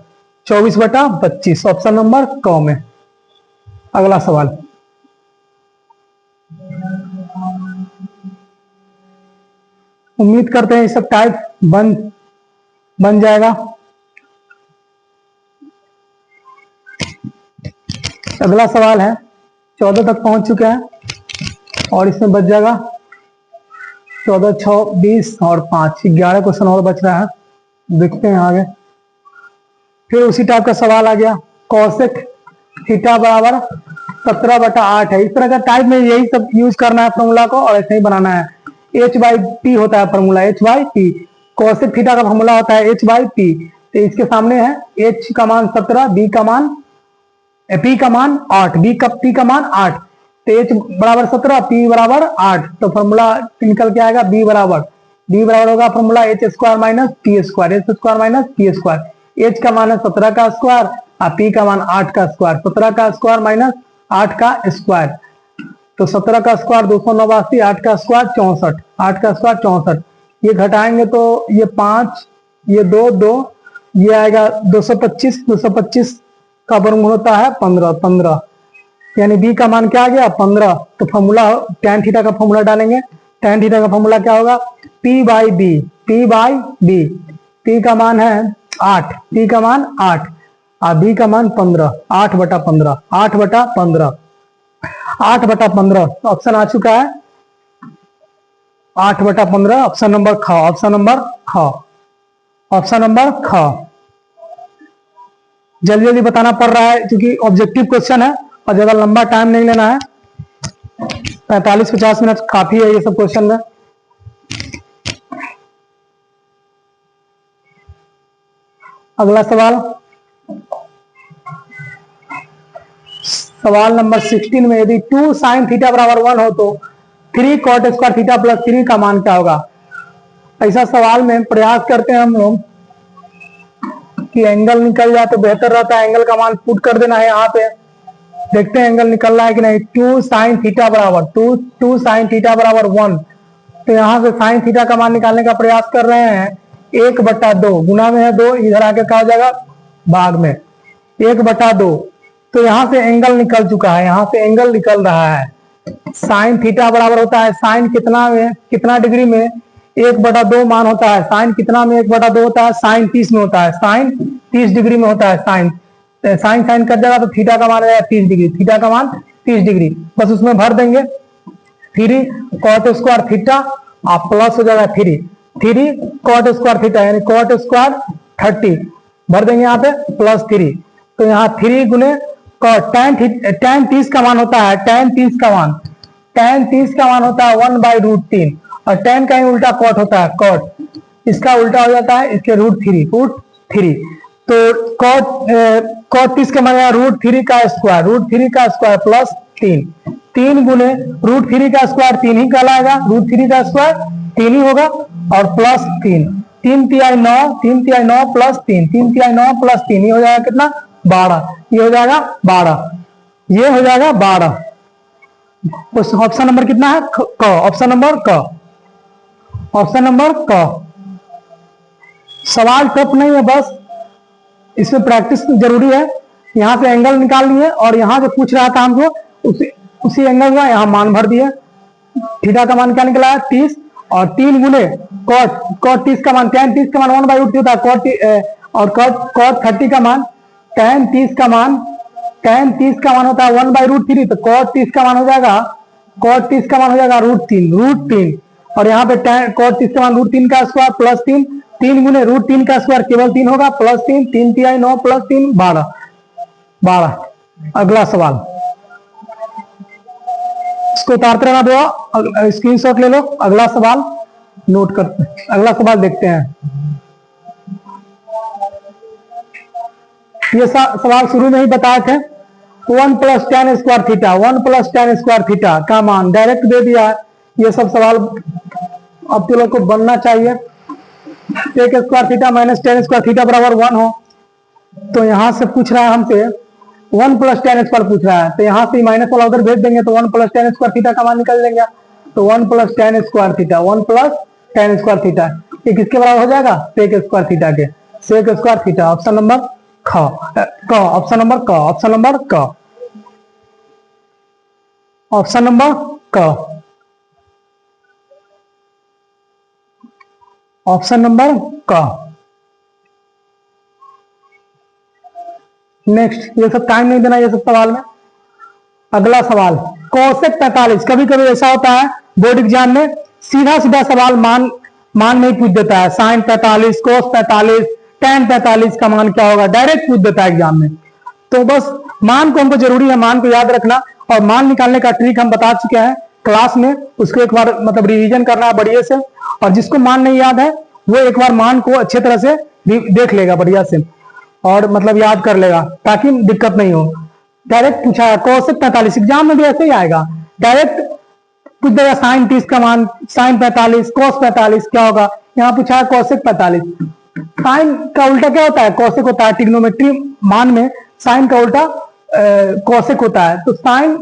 A: 24/25 ऑप्शन नंबर क में। अगला सवाल, उम्मीद करते हैं ये सब टाइप बन जाएगा। अगला सवाल है, 14 तक पहुंच चुके हैं और इसमें बच जाएगा 14, 6, 20 और 5, 11 क्वेश्चन और बच रहा है, देखते हैं आगे। फिर उसी टाइप का सवाल आ गया, कॉसेक थीटा बराबर 17/8 है, इस तरह का टाइप में यही सब यूज करना है फॉर्मूला को, और ऐसे ही बनाना है। h/p होता है फॉर्मूला, h/p, कॉसेक थीटा का फॉर्मूला होता है h/p, तो इसके सामने है h का मान 17, p का मान 8, p का मान 8, तो h बराबर 17, p बराबर 8, तो फॉर्मूला निकल के आएगा b बराबर होगा formula h square minus p square, h का मान है 17 का स्क्वायर और p का मान 8 का स्क्वायर, 17 का स्क्वायर माइनस 8 का स्क्वायर, तो 17 का स्क्वायर 289, 8 का स्क्वायर 64, 8 का स्क्वायर 64, ये घटाएंगे तो ये 5, ये 2 2, ये आएगा 225, 225 का वर्गमूल होता है 15, 15 यानी बी का मान क्या आ गया 15। तो फॉर्मूला tan थीटा का फॉर्मूला डालेंगे, tan थीटा का फॉर्मूला क्या होगा P by B, P by B, P का मान है 8, P का मान 8 और B का मान 15, 8 बटा 15, 8 बटा 15, 8 बटा 15 ऑप्शन आ चुका है 8 बटा 15, ऑप्शन नंबर ख, ऑप्शन नंबर ख, ऑप्शन नंबर ख। जल्दी जल्दी बताना पड़ रहा है क्योंकि ऑब्जेक्टिव क्वेश्चन है और ज्यादा लंबा टाइम नहीं लेना है, 45-50 मिनट काफी है ये सब क्वेश्चन में। अगला सवाल, सवाल नंबर 16 में यदि 2 sin थीटा बराबर 1 हो तो 3 cot स्क्वायर थीटा प्लस 3 का मान क्या होगा। ऐसा सवाल में प्रयास करते हैं हम लोग कि एंगल निकल जाए तो बेहतर रहता है, एंगल का मान पुट कर देना है यहाँ पे, देखते हैं एंगल निकल रहा है कि नहीं। 2 sin थीटा बराबर 2 sin थीटा बराबर 1, तो यहाँ से sin थीटा का मान निकालने का प्रयास कर रहे हैं, 1/2 गुना में है 2, इधर आके क्या हो जाएगा भाग में 1/2, तो यहाँ से एंगल निकल चुका है, यहाँ से एंगल निकल रहा है। साइन थीटा बराबर होता है साइन कितना में, कितना डिग्री में 1/2 मान होता है, साइन कितना में 1/2 होता है, साइन 30 में होता है, साइन 30 डिग्री में होता है, साइन साइन साइन कर देगा तो थीटा का मान आ जाएगा 30 डिग्री, थीटा का मान 30 डिग्री, बस उसमें भर देंगे 3 cot स्क्वायर थीटा आप प्लस हो जाएगा 3 cot स्क्वायर थीटा यानी cot स्क्वायर 30 भर देंगे यहाँ पे प्लस 3, तो यहाँ 3 गुने cot tan 30 का मान होता है, tan 30 का मान होता है 1/√3 और tan का ही उल्टा cot होता है, cot इसका उल्टा हो जाता है इसके √3, तो cot 30 का मान √3 का स्क्वायर प्लस 3 गुने √3 का स्क्वायर 3 ही कहलाएगा, √3 का स्क्वायर 3 ही होगा और प्लस 3, 3 तिहाई 9, 3 तिहाई 9 प्लस 3, 3 तिहाई 9 प्लस 3, ये हो जाएगा कितना 12, ये हो जाएगा 12, ये हो जाएगा 12। ऑप्शन नंबर कितना है क, ऑप्शन नंबर क, ऑप्शन नंबर क। सवाल टफ नहीं है, बस इसमें प्रैक्टिस जरूरी है। यहाँ से एंगल निकालनी है और यहाँ जो पूछ रहा था हमको उसी एंगल का यहाँ मान भर दिया, थीटा का मान क्या निकला है 30 और 3 गुने cot 30 का मान tan 30 का मान 1/√3 होता है, और cot 30 का मान tan 30 का मान होता है 1/√3, तो cot 30 का मान हो जाएगा √3 और यहाँ पे cot 30 का मान √3 का स्क्वायर प्लस 3 गुने √3 का स्क्वायर केवल 3 होगा प्लस 3 तिहाई 9 प्लस 3 12। अगला सवाल इसको उतारते रहना दो, स्क्रीनशॉट ले लो। अगला सवाल नोट करते हैं, अगला सवाल देखते हैं। ये सवाल शुरू में ही बताए थे, 1 + tan square theta, 1 + tan square theta का मान डायरेक्ट दे दिया है। ये सब सवाल अब तो लोग को बनना चाहिए। sec square theta minus tan square theta बराबर 1 हो, तो यहां से पूछ रहा है हमसे 1 + tan स्क्वायर पूछ रहा है, तो यहाँ से माइनस वाला उधर भेज देंगे तो 1 + tan स्क्वायर थीटा का मान निकल जाएगा, तो 1 + tan square theta, 1 + tan square theta ये किसके बराबर हो जाएगा sec स्क्वायर थीटा के, sec square theta. Option number ख, ऑप्शन नंबर क, ऑप्शन नंबर क, ऑप्शन नंबर क, ऑप्शन नंबर क। नेक्स्ट, ये सब टाइम नहीं देना ये सब सवाल में। अगला सवाल cosec 45, कभी कभी ऐसा होता है बोर्ड एग्जाम में सीधा सीधा सवाल मान नहीं पूछ देता है, sin 45, cos 45, tan 45 का मान क्या होगा डायरेक्ट पूछ देता है एग्जाम में। तो बस मान को हमको जरूरी है, मान को याद रखना और मान निकालने का ट्रिक हम बता चुके हैं क्लास में, उसको एक बार मतलब रिवीजन करना है बढ़िया से, और जिसको मान नहीं याद है वो एक बार मान को अच्छे तरह से देख लेगा बढ़िया से और मतलब याद कर लेगा ताकि दिक्कत नहीं हो। डायरेक्ट पूछा है cosec 45, एग्जाम में भी ऐसे ही आएगा, डायरेक्ट पूछ देगा sin 30 का मान, sin 45, cos 45 क्या होगा। यहाँ पूछा है cosec 45, साइन का उल्टा क्या होता है cosec होता है, ट्रिग्नोमेट्री मान में साइन का उल्टा कोसेक होता है। तो साइन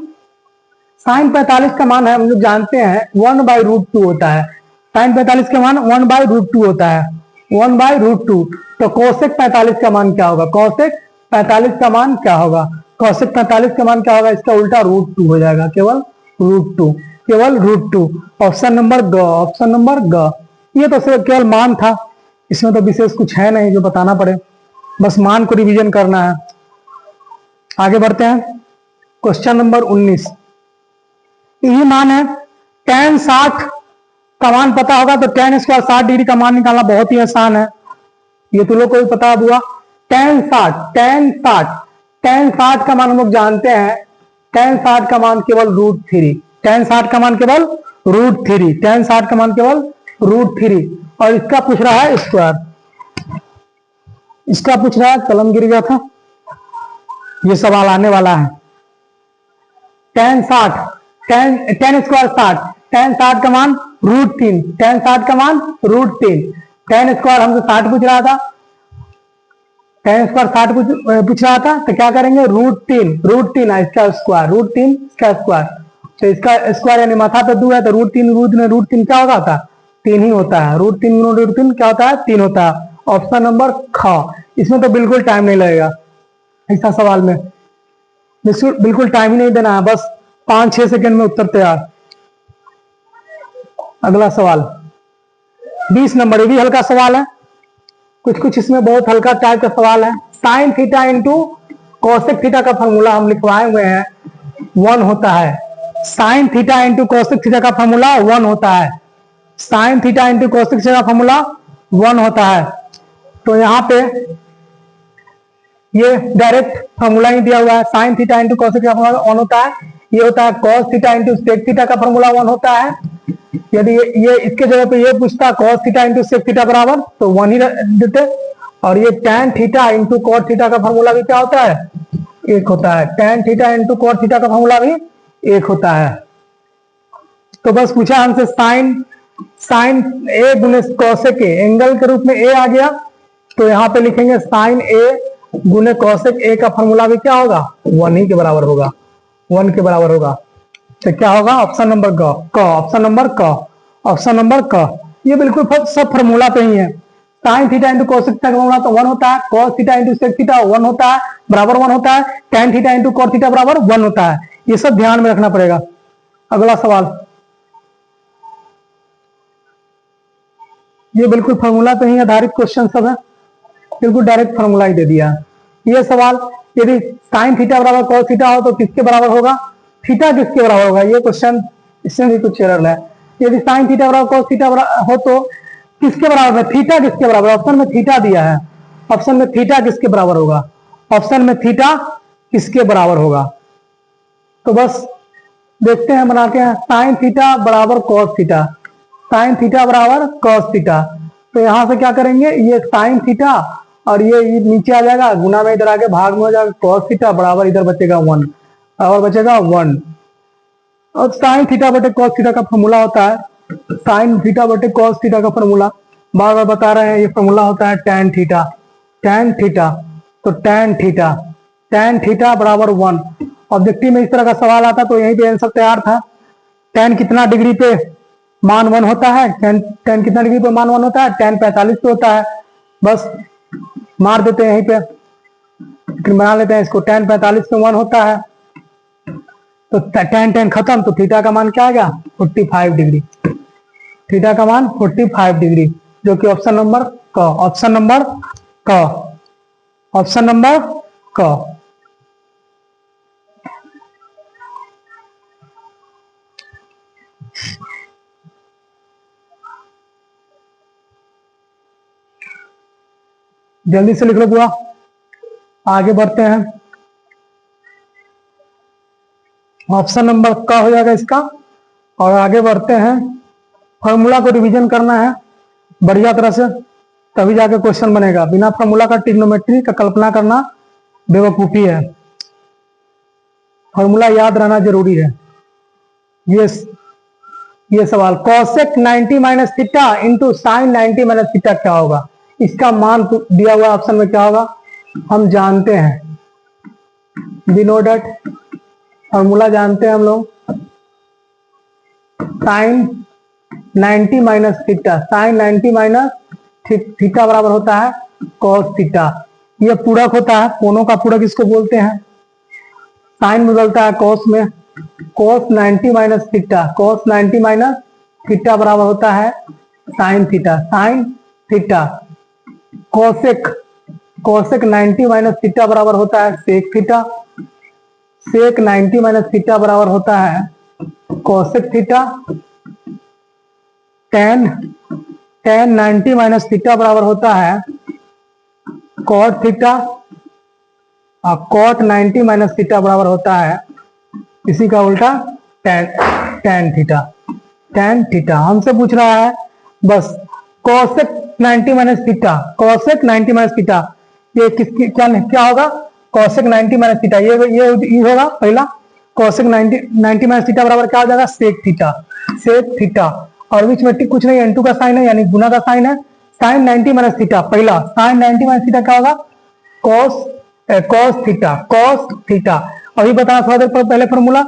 A: 45 का मान है, हम लोग जानते हैं 1/√2 होता है। साइन 45 का मान 1/√2 होता है, 1/√2। तो कोसेक 45 का मान क्या होगा? कोसेक 45 का मान क्या होगा? कोसेक 45 का मान क्या होगा? इसका उल्टा √2 हो जाएगा, केवल √2, केवल √2। ऑप्शन नंबर ग, ऑप्शन नंबर ग। ये तो सिर्फ केवल मान था, इसमें तो विशेष कुछ है नहीं जो बताना पड़े, बस मान को रिवीजन करना है। आगे बढ़ते हैं, क्वेश्चन नंबर 19। यही मान है tan 60 का मान पता होगा तो tan स्क्वायर 60 डिग्री का मान निकालना बहुत ही आसान है, ये तो लोग को भी पता हुआ। tan 60 का मान हम लोग जानते हैं, tan 60 का मान केवल √3, tan 60 का मान केवल √3, tan 60 का मान केवल √3। और इसका पूछ रहा है स्क्वायर, इसका पूछ रहा है, कलम गिर गया था, ये सवाल आने वाला है। tan स्क्वायर 60, tan 60 का मान √3, tan 60 का मान √3, tan स्क्वायर हमसे 60 पूछ रहा था, tan स्क्वायर 60 पूछ रहा था, तो क्या करेंगे? √3 इसका स्क्वायर, √3 इसका स्क्वायर। तो इसका स्क्वायर यानी माथा पे 2 है, तो √3 क्या होगा? 3 ही होता है। √3 क्या होता है? 3 होता है। ऑप्शन नंबर ख। इसमें तो बिल्कुल टाइम नहीं लगेगा, ऐसा सवाल में बिल्कुल टाइम ही नहीं देना है, बस 5-6 सेकंड में उत्तर तैयार। अगला सवाल 20 नंबर, ये भी हल्का सवाल है, कुछ इसमें बहुत हल्का टाइप का सवाल है। Sine theta into cosec theta का फॉर्मूला हम लिखवाए हुए हैं, 1 होता है। Sine theta into cosec theta का फॉर्मूला 1 होता है, sine theta into cosec theta का फॉर्मूला 1 होता है। तो यहाँ पे ये डायरेक्ट फॉर्मूला ही दिया हुआ है, sine theta into cosec theta का फॉर्मूला 1 होता है। ये होता है cos theta into sec theta का फॉर्मूला 1 होता है। यदि ये इसके जगह पे ये पूछता cos theta into sec theta बराबर, तो 1 ही देते। और ये tan theta into cot theta का फॉर्मूला भी क्या होता है? 1 होता है। Tan theta into cot theta का फॉर्मूला भी 1 होता है। तो बस पूछा हमसे साइन ए गुने कोसेक ए, एंगल के रूप में ए आ गया, तो यहाँ पे लिखेंगे साइन ए गुने कोसेक ए का फॉर्मूला भी क्या होगा? 1 ही के बराबर होगा, 1 के बराबर होगा। तो क्या होगा? ऑप्शन नंबर क, ऑप्शन नंबर क, ऑप्शन नंबर क। ये बिल्कुल सब फॉर्मूला पे ही है। Sine theta into cosec theta का फॉर्मूला तो 1 होता है, cos theta into sec theta 1 होता है, बराबर 1 होता है, tan theta into cot theta बराबर 1 होता है। ये सब ध्यान में रखना पड़ेगा। अगला सवाल, ये बिल्कुल फॉर्मूला पे ही आधारित क्वेश्चन सब है, बिल्कुल डायरेक्ट फॉर्मूला ही दे दिया है। ये सवाल, यदि साइन थीटा बराबर कॉस थीटा हो तो किसके बराबर होगा? थीटा किसके बराबर होगा? ये क्वेश्चन, इसमें भी कुछ एरर है। यदि साइन थीटा बराबर कॉस थीटा हो तो किसके बराबर है? थीटा किसके बराबर? ऑप्शन में थीटा दिया है, ऑप्शन में थीटा किसके बराबर होगा? ऑप्शन में थीटा किसके बराबर होगा? तो बस देखते हैं, बनाते हैं। साइन थीटा बराबर कॉस थीटा, साइन थीटा बराबर कॉस थीटा। तो यहां से क्या करेंगे? ये साइन थीटा और ये नीचे आ जाएगा, गुना में इधर आके भाग में हो जाएगा, कॉस थीटा बराबर इधर बचेगा 1, और बचेगा 1। और साइन थीटा बटे कॉस थीटा का फॉर्मूला होता है, साइन थीटा बटे कॉस थीटा का फॉर्मूला बार बार बता रहे हैं, ये फॉर्मूला होता है टैन थीटा, टैन थीटा। तो टैन थीटा बराबर 1। ऑब्जेक्टिव में इस तरह का सवाल आता तो यहीं पे आंसर तैयार था। टैन कितना डिग्री पे मान 1 होता है? टैन कितना डिग्री पे मान 1 होता है? टैन 45 पे होता है। बस मार देते हैं यहीं पे, बना लेते हैं इसको। टैन 45 पे 1 होता है, तो टैन खत्म, तो थीटा का मान क्या आएगा? 45 डिग्री। थीटा का मान 45 डिग्री, जो कि ऑप्शन नंबर क, ऑप्शन नंबर क, ऑप्शन नंबर क। जल्दी से लिख लो बुआ, आगे बढ़ते हैं। ऑप्शन नंबर क हो जाएगा इसका। और आगे बढ़ते हैं, फॉर्मूला को रिवीजन करना है बढ़िया तरह से, तभी जाके क्वेश्चन बनेगा। बिना फॉर्मूला का ट्रिग्नोमेट्री का कल्पना करना बेवकूफी है, फॉर्मूला याद रहना जरूरी है। ये सवाल, cosec 90 minus theta into sign 90 minus theta क्या होगा? इसका मान दिया हुआ ऑप्शन में क्या होगा? हम जानते हैं, वी नो डेट फॉर्मूला जानते हैं हम लोग, sine 90 minus theta, sine 90 minus theta बराबर होता है कॉस थीटा। ये पूरक होता है, कोनों का पूरक इसको बोलते हैं। साइन बदलता है कॉस में, cos 90 minus theta, cos 90 minus theta बराबर होता है sine theta, sine theta. Cosec, cosec 90 minus theta बराबर होता है सेक थीटा, सेक 90 माइनस थीटा बराबर होता है cosec theta. Ten, ten 90 minus theta बराबर होता है कॉट थीटा, और कॉट 90 माइनस थीटा बराबर होता है इसी का उल्टा ten, tan theta, tan theta. हमसे पूछ रहा है बस cosec 90 minus theta, cosec 90 minus theta, ये किसकी क्या क्या होगा, कोसेक 90 माइनस थीटा, ये होगा पहला। कोसेक 90 माइनस थीटा बराबर क्या हो जाएगा सेक थीटा, सेक थीटा। और बीच में कुछ नहीं, n2 का साइन है यानी गुना का साइन है, साइन 90 माइनस थीटा, पहला साइन 90 माइनस थीटा क्या होगा cos, cos theta, cos theta. अभी बताना थोड़ा देर पहले फॉर्मूला,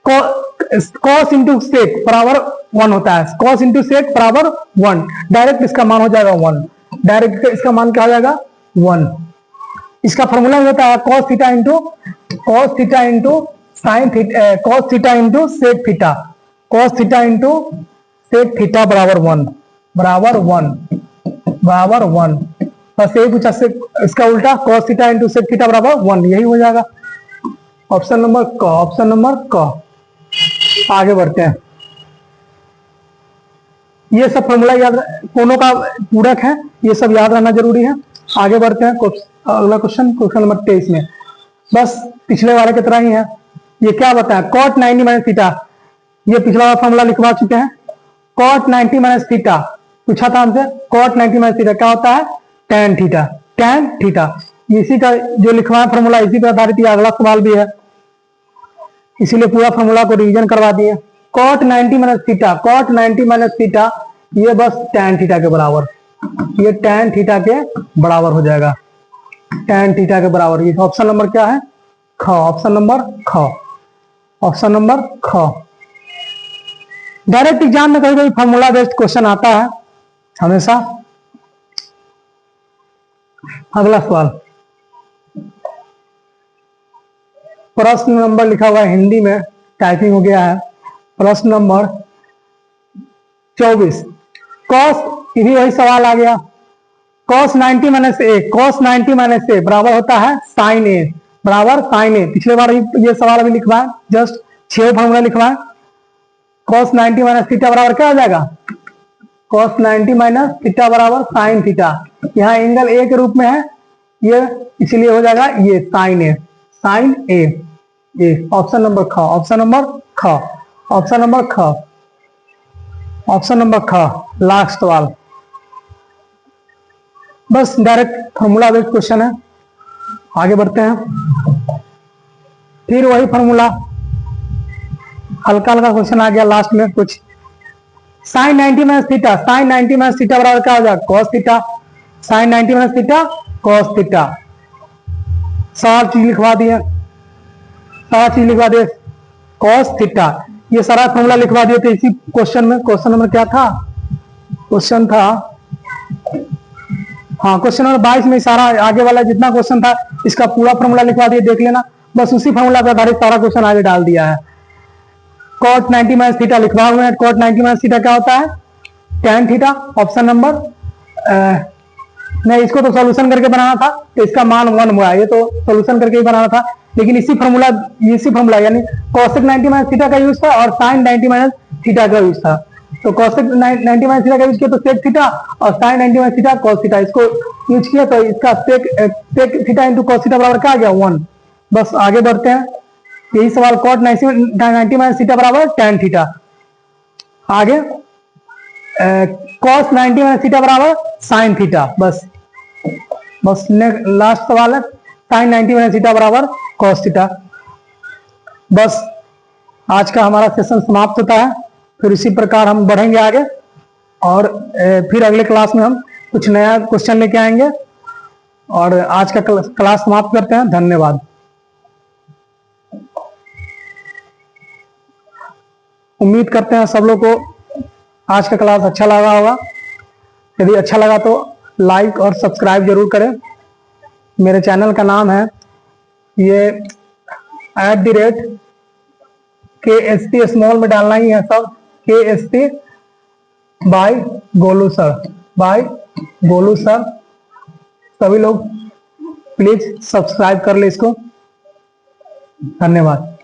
A: कॉस इंटू सेक बराबर 1 होता है, कॉस इंटू सेक बराबर 1, डायरेक्ट इसका मान हो जाएगा 1, डायरेक्ट इसका मान क्या हो जाएगा 1। इसका फॉर्मूला होता है cos theta into, cos theta into sine theta, cos theta into sec theta, cos theta into sec theta बराबर 1, बराबर 1, बराबर 1। बस यही पूछा, इसका उल्टा cos theta into sec theta बराबर 1, यही हो जाएगा ऑप्शन नंबर क, ऑप्शन नंबर क। आगे बढ़ते हैं, ये सब फॉर्मूला याद, कोनों का पूरक है, ये सब याद रहना जरूरी है। आगे बढ़ते हैं अगला क्वेश्चन, क्वेश्चन नंबर 23 में, बस पिछले वाले की तरह ही है। ये क्या बताया कॉट 90 माइनस थीटा, ये पिछला वाला फॉर्मूला लिखवा चुके हैं। कॉट 90 माइनस थीटा पूछा था हमसे, कॉट 90 माइनस थीटा क्या होता है टेन थीटा, टेन थीटा। इसी का जो लिखवा है फॉर्मूला इसी पर आधारित ये अगला सवाल भी है, इसीलिए पूरा फॉर्मूला को रिवीजन करवा दिए। Cot 90 minus theta, cot 90 minus theta ये बस टेन थीटा के बराबर, ये टेन थीटा के बराबर हो जाएगा, टेन थीटा के बराबर। ये ऑप्शन नंबर क्या है ख, ऑप्शन नंबर ख, ऑप्शन नंबर ख। डायरेक्ट एग्जाम में कभी कभी फॉर्मूला बेस्ड क्वेश्चन आता है हमेशा। अगला सवाल, प्रश्न नंबर लिखा हुआ है हिंदी में, टाइपिंग हो गया है, प्रश्न नंबर 24। कॉस, ये वही सवाल आ गया, कॉस 90 माइनस ए, कॉस 90 माइनस ए बराबर होता है साइन ए, बराबर साइन ए। पिछले बार ये सवाल अभी लिखवा है, जस्ट 6 फॉर्मूला लिखवा है। कॉस 90 माइनस थीटा बराबर क्या हो जाएगा, कॉस 90 माइनस थीटा बराबर साइन थीटा। यहाँ एंगल ए के रूप में है ये, इसलिए हो जाएगा ये साइन ए, साइन ए। ये ऑप्शन नंबर ख, ऑप्शन नंबर ख, ऑप्शन नंबर ख, ऑप्शन नंबर ख। लास्ट सवाल, बस डायरेक्ट फॉर्मूला बेस्ड क्वेश्चन है। आगे बढ़ते हैं, फिर वही फॉर्मूला, हल्का हल्का क्वेश्चन आ गया लास्ट में कुछ। Sine 90 minus theta, sine 90 minus theta बराबर क्या हो जाएगा cos theta, sine 90 minus theta cos theta. सारा चीज लिखवा दिए, सारा चीज लिखवा दिए, कॉस थीटा, ये सारा फॉर्मूला लिखवा दिए थे इसी क्वेश्चन में। क्वेश्चन नंबर क्या था, क्वेश्चन था हाँ क्वेश्चन नंबर 22 में सारा आगे वाला जितना क्वेश्चन था इसका पूरा फॉर्मूला लिखवा दिए, देख लेना। बस उसी फॉर्मूला पर आधारित सारा क्वेश्चन आगे डाल दिया है। कॉट 90 माइनस थीटा लिखवा हुए हैं, कॉट 90 माइनस थीटा क्या होता है टेन थीटा। ऑप्शन नंबर नहीं, इसको तो सॉल्यूशन करके बनाना था तो इसका मान 1 हुआ, ये तो सॉल्यूशन करके ही बनाना था, लेकिन इसी फॉर्मूला यानी कॉसेक 90 माइनस थीटा का यूज था और साइन 90 माइनस थीटा का यूज था। तो कॉसेक 90 माइनस थीटा का यूज किया तो सेक थीटा, और sine 90 minus theta cos theta, इसको यूज किया तो इसका sec theta into cos theta बराबर क्या आ गया 1। बस आगे बढ़ते हैं, यही सवाल कॉट 90 माइनस थीटा बराबर टेन थीटा। आगे कॉस 90 माइनस थीटा बराबर साइन थीटा। बस लास्ट सवाल है साइन 90 माइनस थीटा बराबर कॉस थीटा। बस आज का हमारा सेशन समाप्त होता है, फिर इसी प्रकार हम बढ़ेंगे आगे और फिर अगले क्लास में हम कुछ नया क्वेश्चन लेके आएंगे। और आज का क्लास समाप्त करते हैं, धन्यवाद। उम्मीद करते हैं सब लोग को आज का क्लास अच्छा लगा होगा। यदि अच्छा लगा तो लाइक और सब्सक्राइब जरूर करें। मेरे चैनल का नाम है ये @KST, स्मॉल में डालना ही है सब, KST बाय गोलू सर। सभी लोग प्लीज सब्सक्राइब कर ले इसको। धन्यवाद।